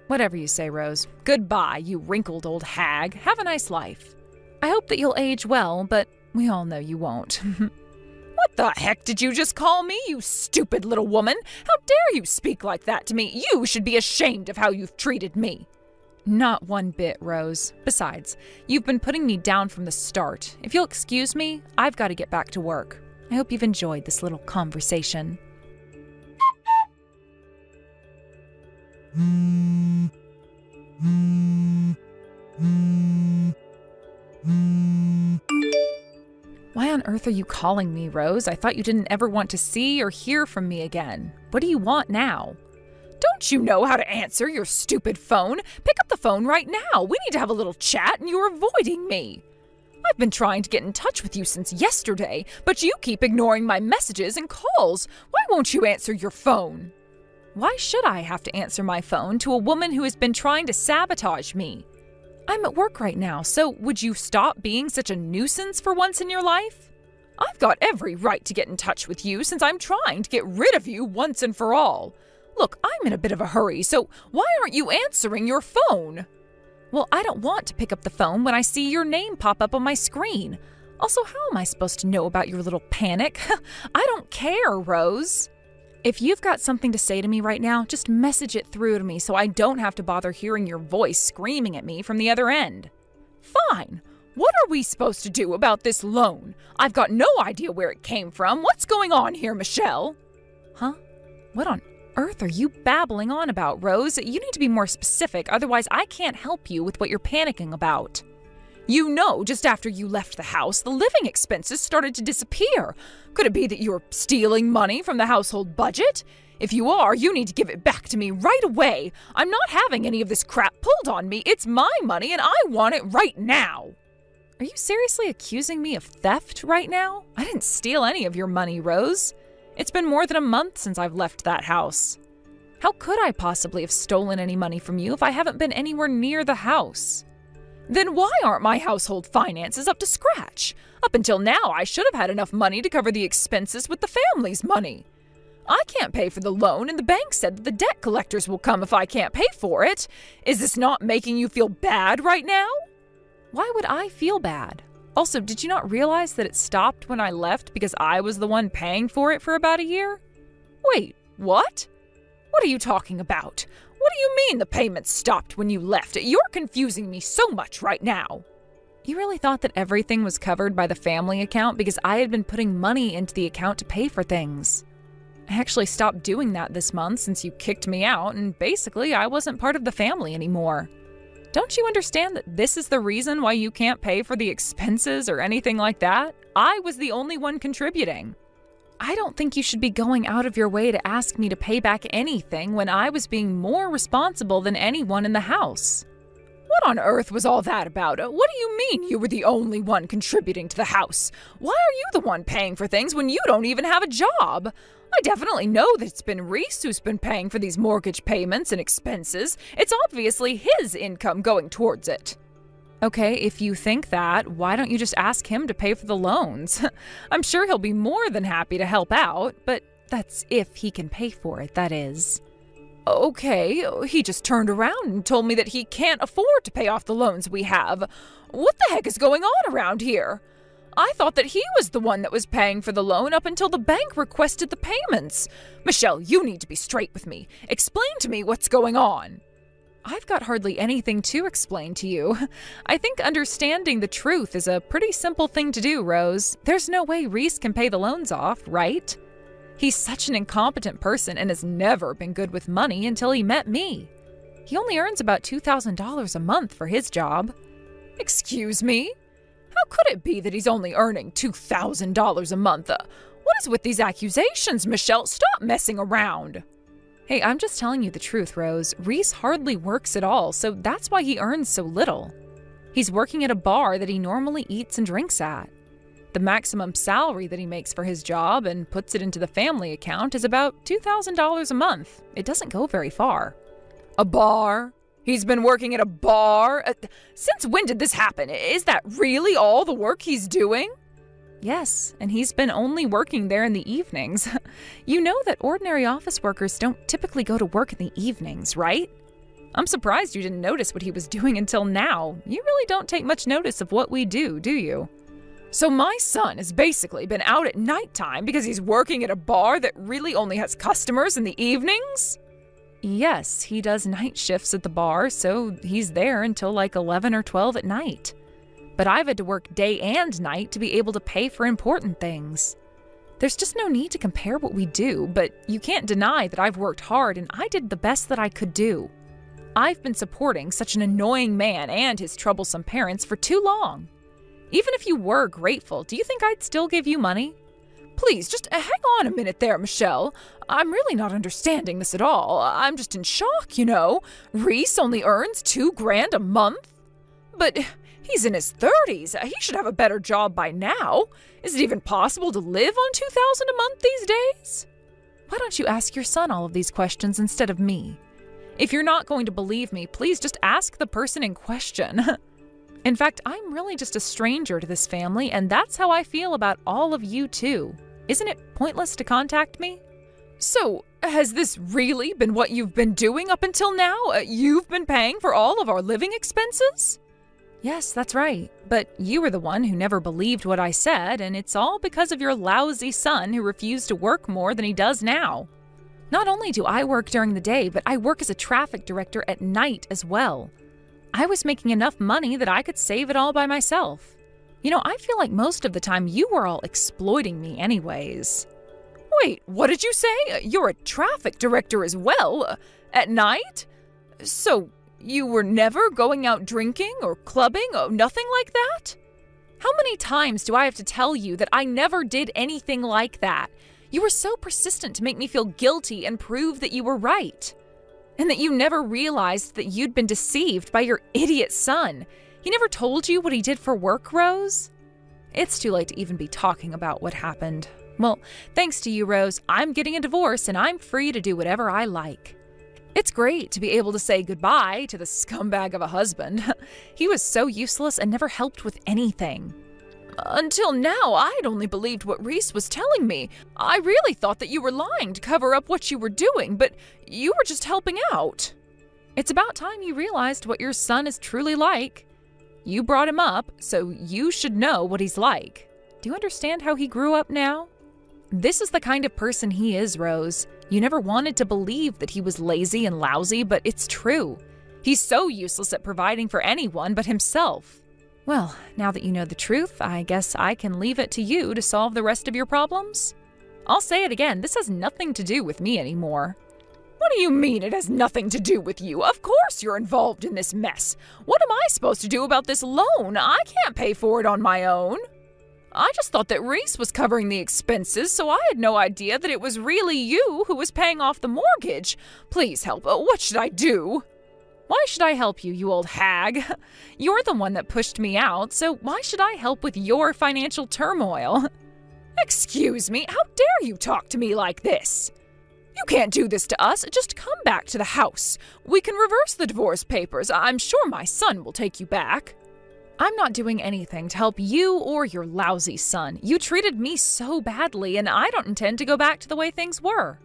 Whatever you say, Rose. Goodbye, you wrinkled old hag. Have a nice life. I hope that you'll age well, but we all know you won't. What the heck did you just call me, you stupid little woman? How dare you speak like that to me? You should be ashamed of how you've treated me. Not one bit, Rose. Besides, you've been putting me down from the start. If you'll excuse me, I've got to get back to work. I hope you've enjoyed this little conversation. Why on earth are you calling me, Rose? I thought you didn't ever want to see or hear from me again. What do you want now? Don't you know how to answer your stupid phone? Pick up the phone right now. We need to have a little chat and you're avoiding me. I've been trying to get in touch with you since yesterday, but you keep ignoring my messages and calls. Why won't you answer your phone? Why should I have to answer my phone to a woman who has been trying to sabotage me? I'm at work right now, so would you stop being such a nuisance for once in your life? I've got every right to get in touch with you since I'm trying to get rid of you once and for all. Look, I'm in a bit of a hurry, so why aren't you answering your phone? Well, I don't want to pick up the phone when I see your name pop up on my screen. Also, how am I supposed to know about your little panic? I don't care, Rose. If you've got something to say to me right now, just message it through to me so I don't have to bother hearing your voice screaming at me from the other end. Fine. What are we supposed to do about this loan? I've got no idea where it came from. What's going on here, Michelle? Huh? What on earth are you babbling on about, Rose? You need to be more specific, otherwise I can't help you with what you're panicking about. You know, just after you left the house, the living expenses started to disappear. Could it be that you're stealing money from the household budget? If you are, you need to give it back to me right away. I'm not having any of this crap pulled on me. It's my money and I want it right now. Are you seriously accusing me of theft right now? I didn't steal any of your money, Rose. It's been more than a month since I've left that house. How could I possibly have stolen any money from you if I haven't been anywhere near the house? Then why aren't my household finances up to scratch? Up until now, I should have had enough money to cover the expenses with the family's money. I can't pay for the loan, and the bank said that the debt collectors will come if I can't pay for it. Is this not making you feel bad right now? Why would I feel bad? Also, did you not realize that it stopped when I left because I was the one paying for it for about a year? Wait, what? What are you talking about? What do you mean the payments stopped when you left? You're confusing me so much right now. You really thought that everything was covered by the family account because I had been putting money into the account to pay for things. I actually stopped doing that this month since you kicked me out, and basically I wasn't part of the family anymore. Don't you understand that this is the reason why you can't pay for the expenses or anything like that? I was the only one contributing. I don't think you should be going out of your way to ask me to pay back anything when I was being more responsible than anyone in the house. What on earth was all that about? What do you mean you were the only one contributing to the house? Why are you the one paying for things when you don't even have a job? I definitely know that it's been Reese who's been paying for these mortgage payments and expenses. It's obviously his income going towards it. Okay, if you think that, why don't you just ask him to pay for the loans? I'm sure he'll be more than happy to help out, but that's if he can pay for it, that is. Okay, he just turned around and told me that he can't afford to pay off the loans we have. What the heck is going on around here? I thought that he was the one that was paying for the loan up until the bank requested the payments. Michelle, you need to be straight with me. Explain to me what's going on. I've got hardly anything to explain to you. I think understanding the truth is a pretty simple thing to do, Rose. There's no way Reese can pay the loans off, right? He's such an incompetent person and has never been good with money until he met me. He only earns about $2,000 a month for his job. Excuse me? How could it be that he's only earning $2,000 a month? What is with these accusations, Michelle? Stop messing around. Hey, I'm just telling you the truth, Rose. Reese hardly works at all, so that's why he earns so little. He's working at a bar that he normally eats and drinks at. The maximum salary that he makes for his job and puts it into the family account is about $2,000 a month. It doesn't go very far. A bar? He's been working at a bar? Since when did this happen? Is that really all the work he's doing? Yes, and he's been only working there in the evenings. You know that ordinary office workers don't typically go to work in the evenings, right? I'm surprised you didn't notice what he was doing until now. You really don't take much notice of what we do you? So my son has basically been out at nighttime because he's working at a bar that really only has customers in the evenings? Yes, he does night shifts at the bar, so he's there until like 11 or 12 at night. But I've had to work day and night to be able to pay for important things. There's just no need to compare what we do, but you can't deny that I've worked hard and I did the best that I could do. I've been supporting such an annoying man and his troublesome parents for too long. Even if you were grateful, do you think I'd still give you money? Please, just hang on a minute there, Michelle. I'm really not understanding this at all. I'm just in shock, you know. Reese only earns $2,000 a month? But he's in his 30s. He should have a better job by now. Is it even possible to live on $2,000 a month these days? Why don't you ask your son all of these questions instead of me? If you're not going to believe me, please just ask the person in question. In fact, I'm really just a stranger to this family, and that's how I feel about all of you too. Isn't it pointless to contact me? So, has this really been what you've been doing up until now? You've been paying for all of our living expenses? Yes, that's right. But you were the one who never believed what I said, and it's all because of your lousy son who refused to work more than he does now. Not only do I work during the day, but I work as a traffic director at night as well. I was making enough money that I could save it all by myself. You know, I feel like most of the time you were all exploiting me anyways. Wait, what did you say? You're a traffic director as well? At night? So, you were never going out drinking or clubbing? Nothing like that? How many times do I have to tell you that I never did anything like that? You were so persistent to make me feel guilty and prove that you were right. And that you never realized that you'd been deceived by your idiot son. He never told you what he did for work, Rose? It's too late to even be talking about what happened. Well, thanks to you, Rose, I'm getting a divorce and I'm free to do whatever I like. It's great to be able to say goodbye to the scumbag of a husband. He was so useless and never helped with anything. Until now, I'd only believed what Reese was telling me. I really thought that you were lying to cover up what you were doing, but you were just helping out. It's about time you realized what your son is truly like. You brought him up, so you should know what he's like. Do you understand how he grew up now? This is the kind of person he is, Rose. You never wanted to believe that he was lazy and lousy, but it's true. He's so useless at providing for anyone but himself. Well, now that you know the truth, I guess I can leave it to you to solve the rest of your problems. I'll say it again, this has nothing to do with me anymore. What do you mean it has nothing to do with you? Of course you're involved in this mess. What am I supposed to do about this loan? I can't pay for it on my own. I just thought that Reese was covering the expenses, so I had no idea that it was really you who was paying off the mortgage. Please help. What should I do? Why should I help you, you old hag? You're the one that pushed me out, so why should I help with your financial turmoil? Excuse me, how dare you talk to me like this? You can't do this to us. Just come back to the house. We can reverse the divorce papers. I'm sure my son will take you back. I'm not doing anything to help you or your lousy son. You treated me so badly, and I don't intend to go back to the way things were.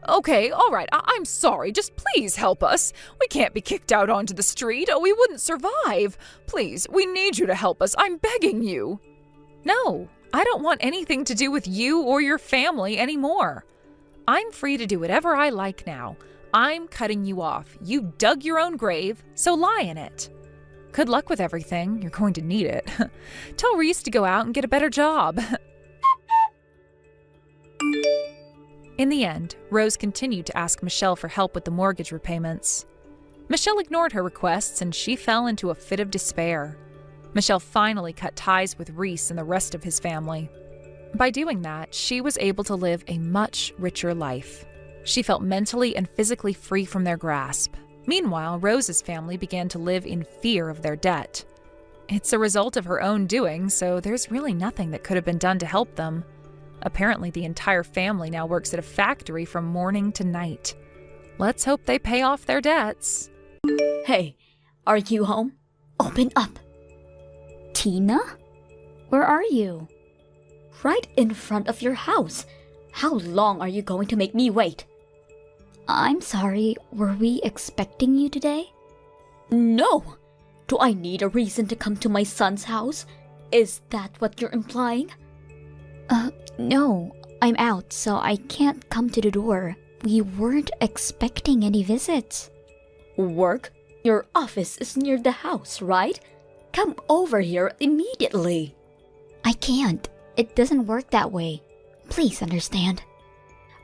Okay, all right, I'm sorry. Just please help us. We can't be kicked out onto the street. We wouldn't survive. Please, we need you to help us. I'm begging you. No, I don't want anything to do with you or your family anymore. I'm free to do whatever I like now. I'm cutting you off. You dug your own grave, so lie in it. Good luck with everything. You're going to need it. Tell Reese to go out and get a better job. In the end, Rose continued to ask Michelle for help with the mortgage repayments. Michelle ignored her requests and she fell into a fit of despair. Michelle finally cut ties with Reese and the rest of his family. By doing that, she was able to live a much richer life. She felt mentally and physically free from their grasp. Meanwhile, Rose's family began to live in fear of their debt. It's a result of her own doing, so there's really nothing that could have been done to help them. Apparently, the entire family now works at a factory from morning to night. Let's hope they pay off their debts. Hey, are you home? Open up. Tina? Where are you? Right in front of your house. How long are you going to make me wait? I'm sorry, were we expecting you today? No! Do I need a reason to come to my son's house? Is that what you're implying? No. I'm out, so I can't come to the door. We weren't expecting any visits. Work? Your office is near the house, right? Come over here immediately. I can't. It doesn't work that way. Please understand.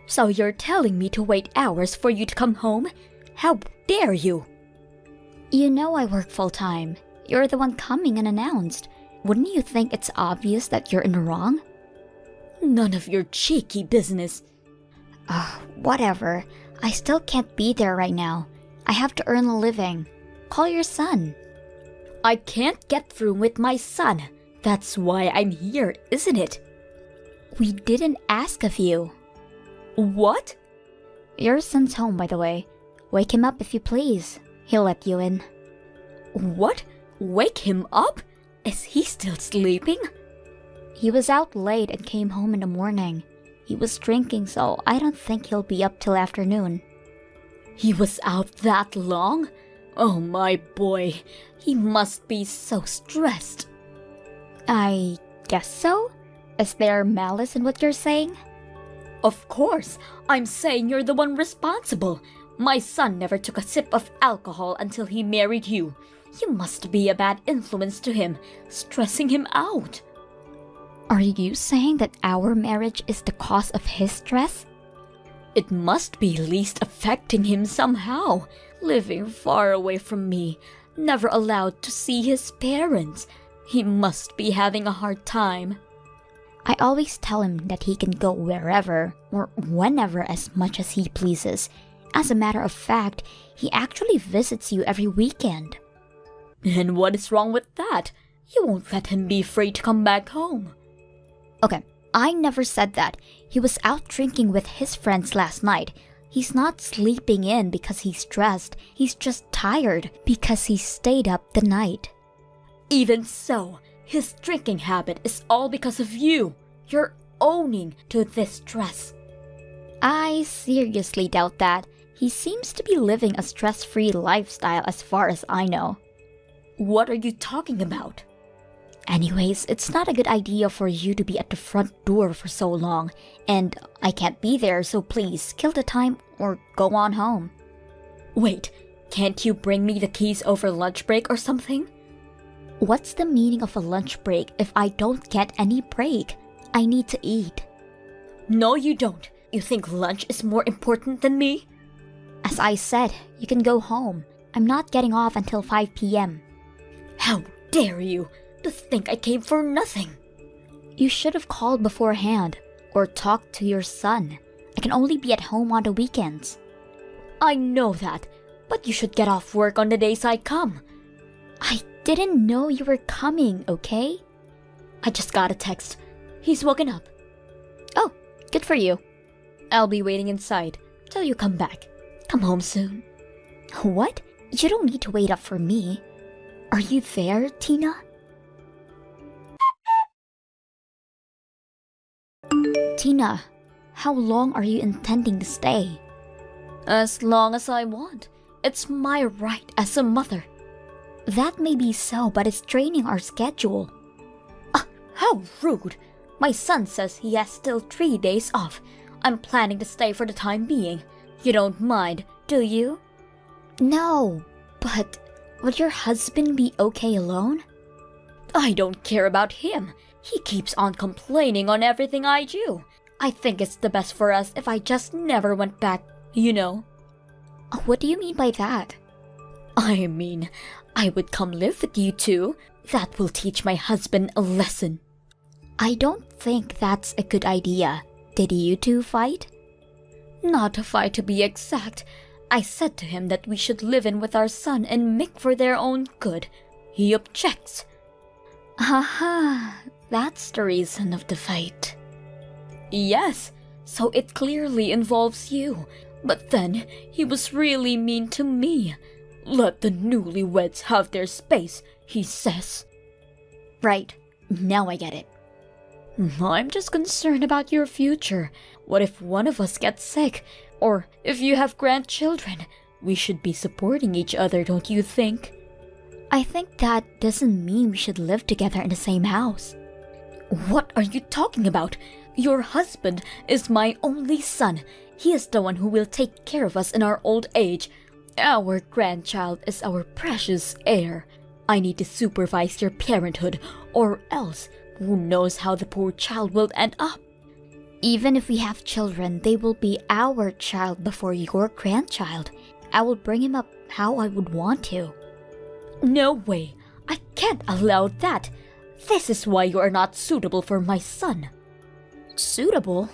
So you're telling me to wait hours for you to come home? How dare you? You know I work full-time. You're the one coming unannounced. Wouldn't you think it's obvious that you're in the wrong? None of your cheeky business. Whatever. I still can't be there right now. I have to earn a living. Call your son. I can't get through with my son. That's why I'm here, isn't it? We didn't ask of you. What? Your son's home, by the way. Wake him up if you please. He'll let you in. What? Wake him up? Is he still sleeping? He was out late and came home in the morning. He was drinking, so I don't think he'll be up till afternoon. He was out that long? Oh my boy, he must be so stressed. I guess so? Is there malice in what you're saying? Of course, I'm saying you're the one responsible. My son never took a sip of alcohol until he married you. You must be a bad influence to him, stressing him out. Are you saying that our marriage is the cause of his stress? It must be least affecting him somehow, living far away from me, never allowed to see his parents. He must be having a hard time. I always tell him that he can go wherever or whenever as much as he pleases. As a matter of fact, he actually visits you every weekend. And what is wrong with that? You won't let him be free to come back home. Okay, I never said that. He was out drinking with his friends last night. He's not sleeping in because he's stressed. He's just tired because he stayed up the night. Even so, his drinking habit is all because of you. You're owning to this stress. I seriously doubt that. He seems to be living a stress-free lifestyle as far as I know. What are you talking about? Anyways, it's not a good idea for you to be at the front door for so long, and I can't be there, so please kill the time or go on home. Wait, can't you bring me the keys over lunch break or something? What's the meaning of a lunch break if I don't get any break? I need to eat. No, you don't. You think lunch is more important than me? As I said, you can go home. I'm not getting off until 5 p.m. How dare you! To think I came for nothing. You should have called beforehand or talked to your son. I can only be at home on the weekends. I know that, but you should get off work on the days I come. I didn't know you were coming, okay? I just got a text. He's woken up. Oh, good for you. I'll be waiting inside till you come back. Come home soon. What? You don't need to wait up for me. Are you there, Tina? Tina, how long are you intending to stay? As long as I want. It's my right as a mother. That may be so, but it's draining our schedule. How rude! My son says he has still 3 days off. I'm planning to stay for the time being. You don't mind, do you? No, but would your husband be okay alone? I don't care about him. He keeps on complaining on everything I do. I think it's the best for us if I just never went back, you know. What do you mean by that? I mean, I would come live with you two. That will teach my husband a lesson. I don't think that's a good idea. Did you two fight? Not a fight to be exact. I said to him that we should live in with our son and make for their own good. He objects. Haha, that's the reason of the fight. Yes, so it clearly involves you. But then, he was really mean to me. Let the newlyweds have their space, he says. Right, now I get it. I'm just concerned about your future. What if one of us gets sick? Or if you have grandchildren? We should be supporting each other, don't you think? I think that doesn't mean we should live together in the same house. What are you talking about? Your husband is my only son. He is the one who will take care of us in our old age. Our grandchild is our precious heir. I need to supervise your parenthood, or else who knows how the poor child will end up. Even if we have children, they will be our child before your grandchild. I will bring him up how I would want to. No way! I can't allow that! This is why you are not suitable for my son. Suitable?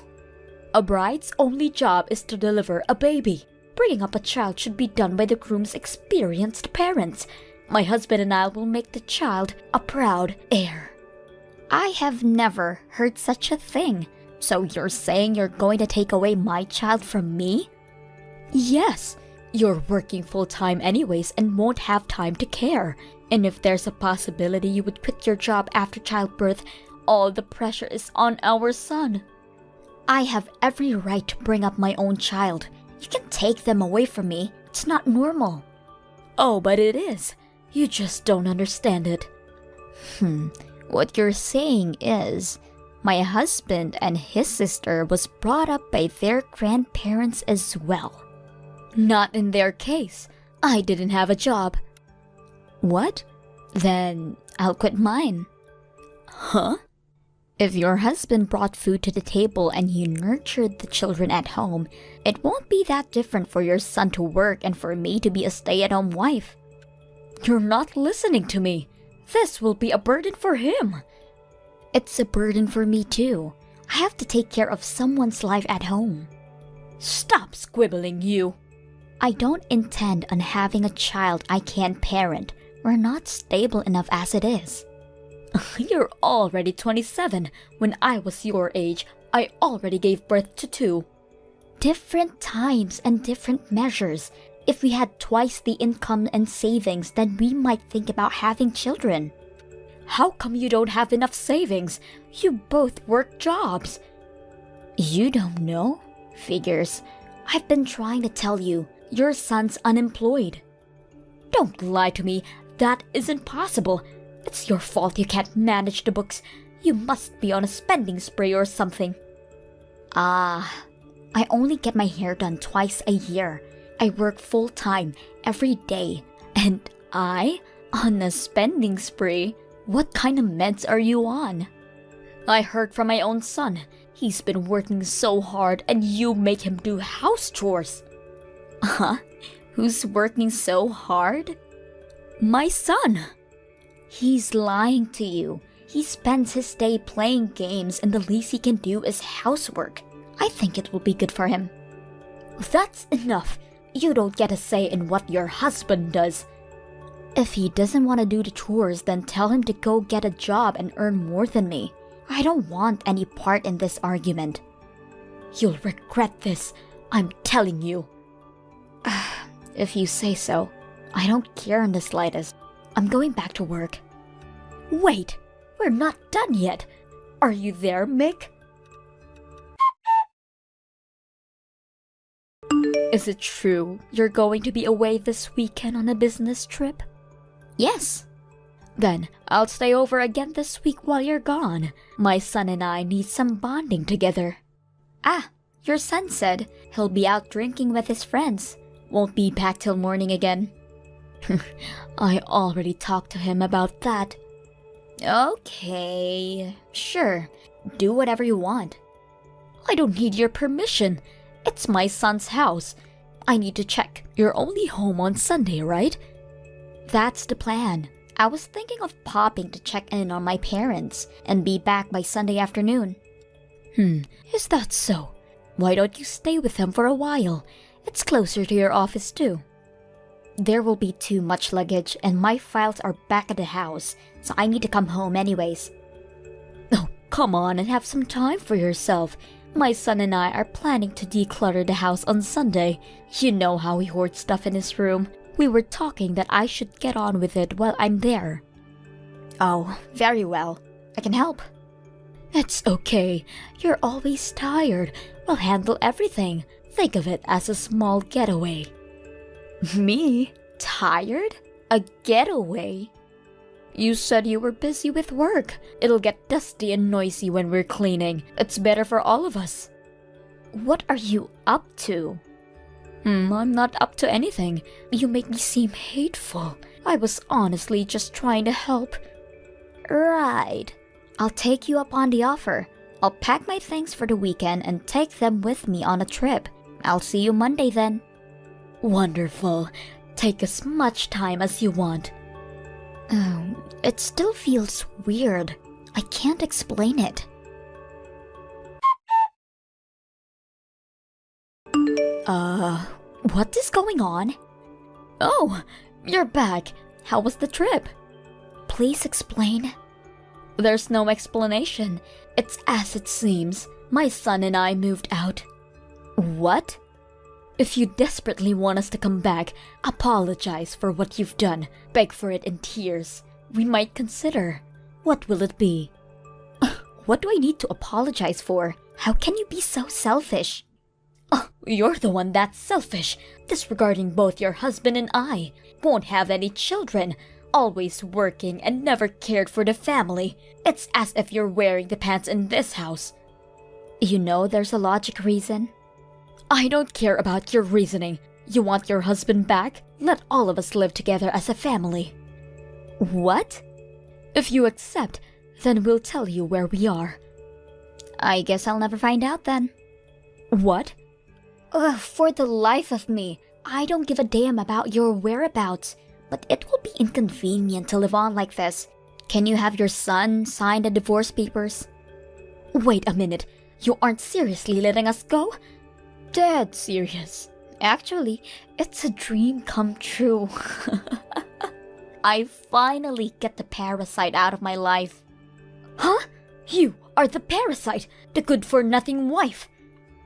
A bride's only job is to deliver a baby. Bringing up a child should be done by the groom's experienced parents. My husband and I will make the child a proud heir. I have never heard such a thing. So you're saying you're going to take away my child from me? Yes. You're working full-time anyways and won't have time to care. And if there's a possibility you would quit your job after childbirth, all the pressure is on our son. I have every right to bring up my own child. You can take them away from me. It's not normal. Oh, but it is. You just don't understand it. What you're saying is, my husband and his sister was brought up by their grandparents as well. Not in their case. I didn't have a job. What? Then I'll quit mine. Huh? If your husband brought food to the table and you nurtured the children at home, it won't be that different for your son to work and for me to be a stay-at-home wife. You're not listening to me. This will be a burden for him. It's a burden for me too. I have to take care of someone's life at home. Stop squibbling, you. I don't intend on having a child I can't parent. We're not stable enough as it is. You're already 27. When I was your age, I already gave birth to 2. Different times and different measures. If we had twice the income and savings, then we might think about having children. How come you don't have enough savings? You both work jobs. You don't know? Figures. I've been trying to tell you, your son's unemployed. Don't lie to me. That isn't possible. It's your fault you can't manage the books. You must be on a spending spree or something. I only get my hair done twice a year. I work full-time every day. And on a spending spree? What kind of meds are you on? I heard from my own son. He's been working so hard and you make him do house chores. Huh? Who's working so hard? My son. He's lying to you. He spends his day playing games and the least he can do is housework. I think it will be good for him. That's enough. You don't get a say in what your husband does. If he doesn't want to do the chores, then tell him to go get a job and earn more than me. I don't want any part in this argument. You'll regret this. I'm telling you. If you say so. I don't care in the slightest. I'm going back to work. Wait, we're not done yet. Are you there, Mick? Is it true you're going to be away this weekend on a business trip? Yes. Then I'll stay over again this week while you're gone. My son and I need some bonding together. Your son said he'll be out drinking with his friends. Won't be back till morning again. I already talked to him about that. Okay, sure. Do whatever you want. I don't need your permission. It's my son's house. I need to check. You're only home on Sunday, right? That's the plan. I was thinking of popping to check in on my parents and be back by Sunday afternoon. Is that so? Why don't you stay with them for a while? It's closer to your office too. There will be too much luggage and my files are back at the house, so I need to come home anyways. Oh, come on and have some time for yourself. My son and I are planning to declutter the house on Sunday. You know how he hoards stuff in his room. We were talking that I should get on with it while I'm there. Oh, very well. I can help. It's okay. You're always tired. We'll handle everything. Think of it as a small getaway. Me? Tired? A getaway? You said you were busy with work. It'll get dusty and noisy when we're cleaning. It's better for all of us. What are you up to? I'm not up to anything. You make me seem hateful. I was honestly just trying to help. Right. I'll take you up on the offer. I'll pack my things for the weekend and take them with me on a trip. I'll see you Monday then. Wonderful. Take as much time as you want. It still feels weird. I can't explain it. What is going on? Oh, you're back. How was the trip? Please explain. There's no explanation. It's as it seems. My son and I moved out. What? If you desperately want us to come back, apologize for what you've done. Beg for it in tears. We might consider. What will it be? What do I need to apologize for? How can you be so selfish? You're the one that's selfish, disregarding both your husband and I. Won't have any children. Always working and never cared for the family. It's as if you're wearing the pants in this house. You know there's a logic reason. I don't care about your reasoning. You want your husband back? Let all of us live together as a family. What? If you accept, then we'll tell you where we are. I guess I'll never find out then. What? For the life of me, I don't give a damn about your whereabouts. But it will be inconvenient to live on like this. Can you have your son sign the divorce papers? Wait a minute. You aren't seriously letting us go? Dead serious. Actually, it's a dream come true. I finally get the parasite out of my life. Huh? You are the parasite, the good-for-nothing wife.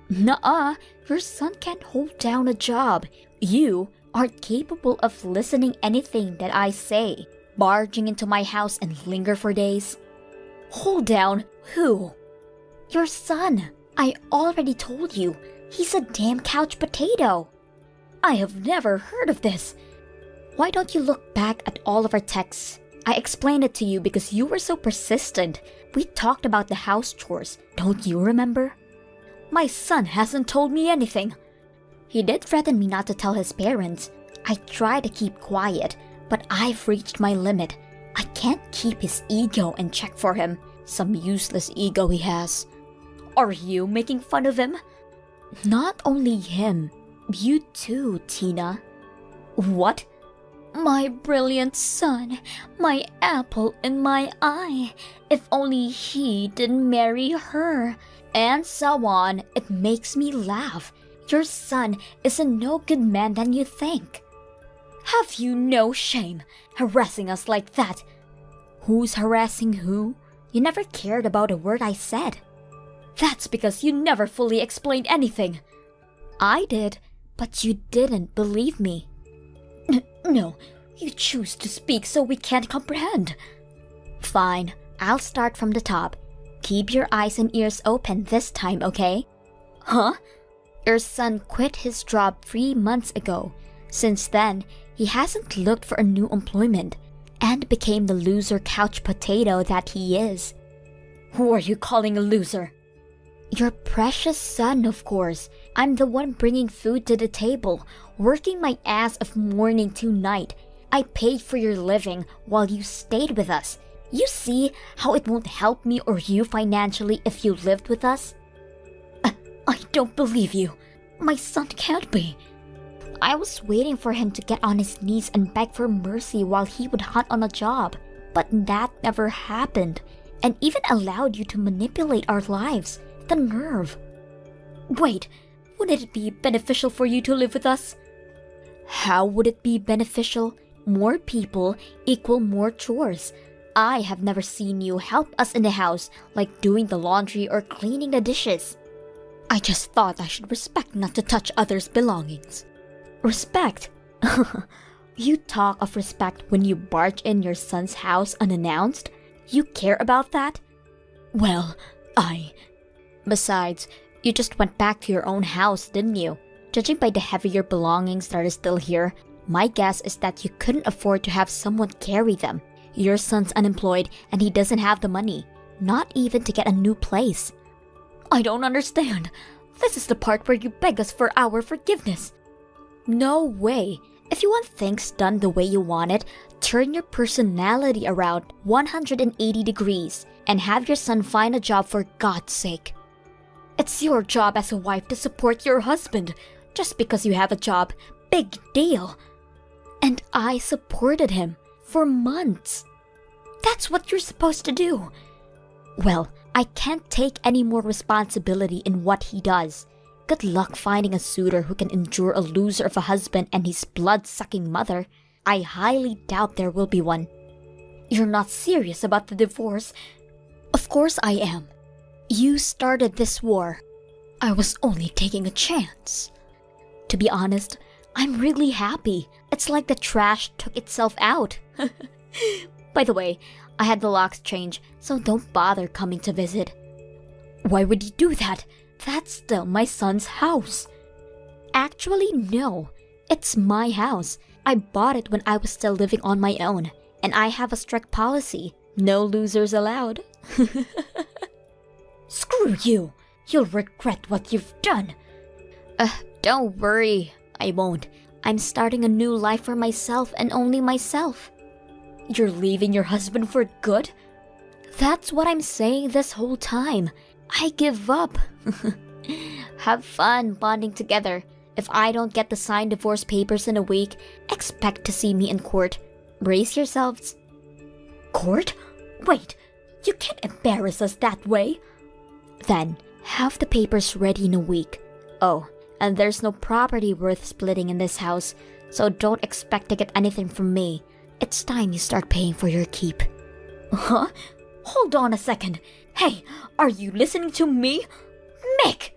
Nuh-uh, your son can't hold down a job. You aren't capable of listening anything that I say. Barging into my house and linger for days. Hold down who? Your son. I already told you. He's a damn couch potato. I have never heard of this. Why don't you look back at all of our texts? I explained it to you because you were so persistent. We talked about the house chores. Don't you remember? My son hasn't told me anything. He did threaten me not to tell his parents. I tried to keep quiet, but I've reached my limit. I can't keep his ego in check for him. Some useless ego he has. Are you making fun of him? Not only him. You too, Tina. What? My brilliant son. My apple in my eye. If only he didn't marry her. And so on. It makes me laugh. Your son is a no good man than you think. Have you no shame, harassing us like that? Who's harassing who? You never cared about a word I said. That's because you never fully explained anything. I did, but you didn't believe me. No, you choose to speak so we can't comprehend. Fine, I'll start from the top. Keep your eyes and ears open this time, okay? Huh? Your son quit his job 3 months ago. Since then, he hasn't looked for a new employment and became the loser couch potato that he is. Who are you calling a loser? Your precious son, of course. I'm the one bringing food to the table, working my ass off morning to night. I paid for your living while you stayed with us. You see how it won't help me or you financially if you lived with us? I don't believe you. My son can't be. I was waiting for him to get on his knees and beg for mercy while he would hunt on a job. But that never happened, and even allowed you to manipulate our lives. The nerve. Wait, wouldn't it be beneficial for you to live with us? How would it be beneficial? More people equal more chores. I have never seen you help us in the house, like doing the laundry or cleaning the dishes. I just thought I should respect not to touch others' belongings. Respect? You talk of respect when you barge in your son's house unannounced? You care about that? Well, Besides, you just went back to your own house, didn't you? Judging by the heavier belongings that are still here, my guess is that you couldn't afford to have someone carry them. Your son's unemployed and he doesn't have the money, not even to get a new place. I don't understand. This is the part where you beg us for our forgiveness. No way. If you want things done the way you want it, turn your personality around 180 degrees and have your son find a job for God's sake. It's your job as a wife to support your husband. Just because you have a job, big deal. And I supported him for months. That's what you're supposed to do. Well, I can't take any more responsibility in what he does. Good luck finding a suitor who can endure a loser of a husband and his blood-sucking mother. I highly doubt there will be one. You're not serious about the divorce? Of course I am. You started this war. I was only taking a chance. To be honest, I'm really happy. It's like the trash took itself out. By the way, I had the locks changed, so don't bother coming to visit. Why would you do that? That's still my son's house. Actually, no. It's my house. I bought it when I was still living on my own, and I have a strict policy. No losers allowed. Screw you! You'll regret what you've done. Don't worry. I won't. I'm starting a new life for myself and only myself. You're leaving your husband for good? That's what I'm saying this whole time. I give up. Have fun bonding together. If I don't get the signed divorce papers in a week, expect to see me in court. Brace yourselves. Court? Wait, you can't embarrass us that way. Then, have the papers ready in a week. Oh, and there's no property worth splitting in this house, so don't expect to get anything from me. It's time you start paying for your keep. Huh? Hold on a second. Hey, are you listening to me? Mick!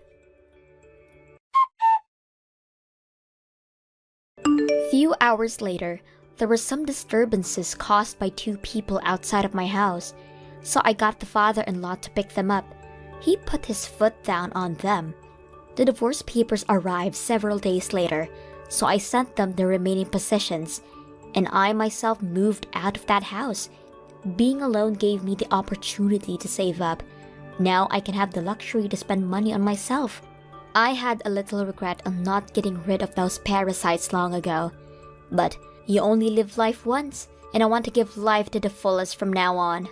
Few hours later, there were some disturbances caused by two people outside of my house, so I got the father-in-law to pick them up. He put his foot down on them. The divorce papers arrived several days later, so I sent them the remaining possessions, and I myself moved out of that house. Being alone gave me the opportunity to save up. Now I can have the luxury to spend money on myself. I had a little regret on not getting rid of those parasites long ago. But you only live life once, and I want to give life to the fullest from now on.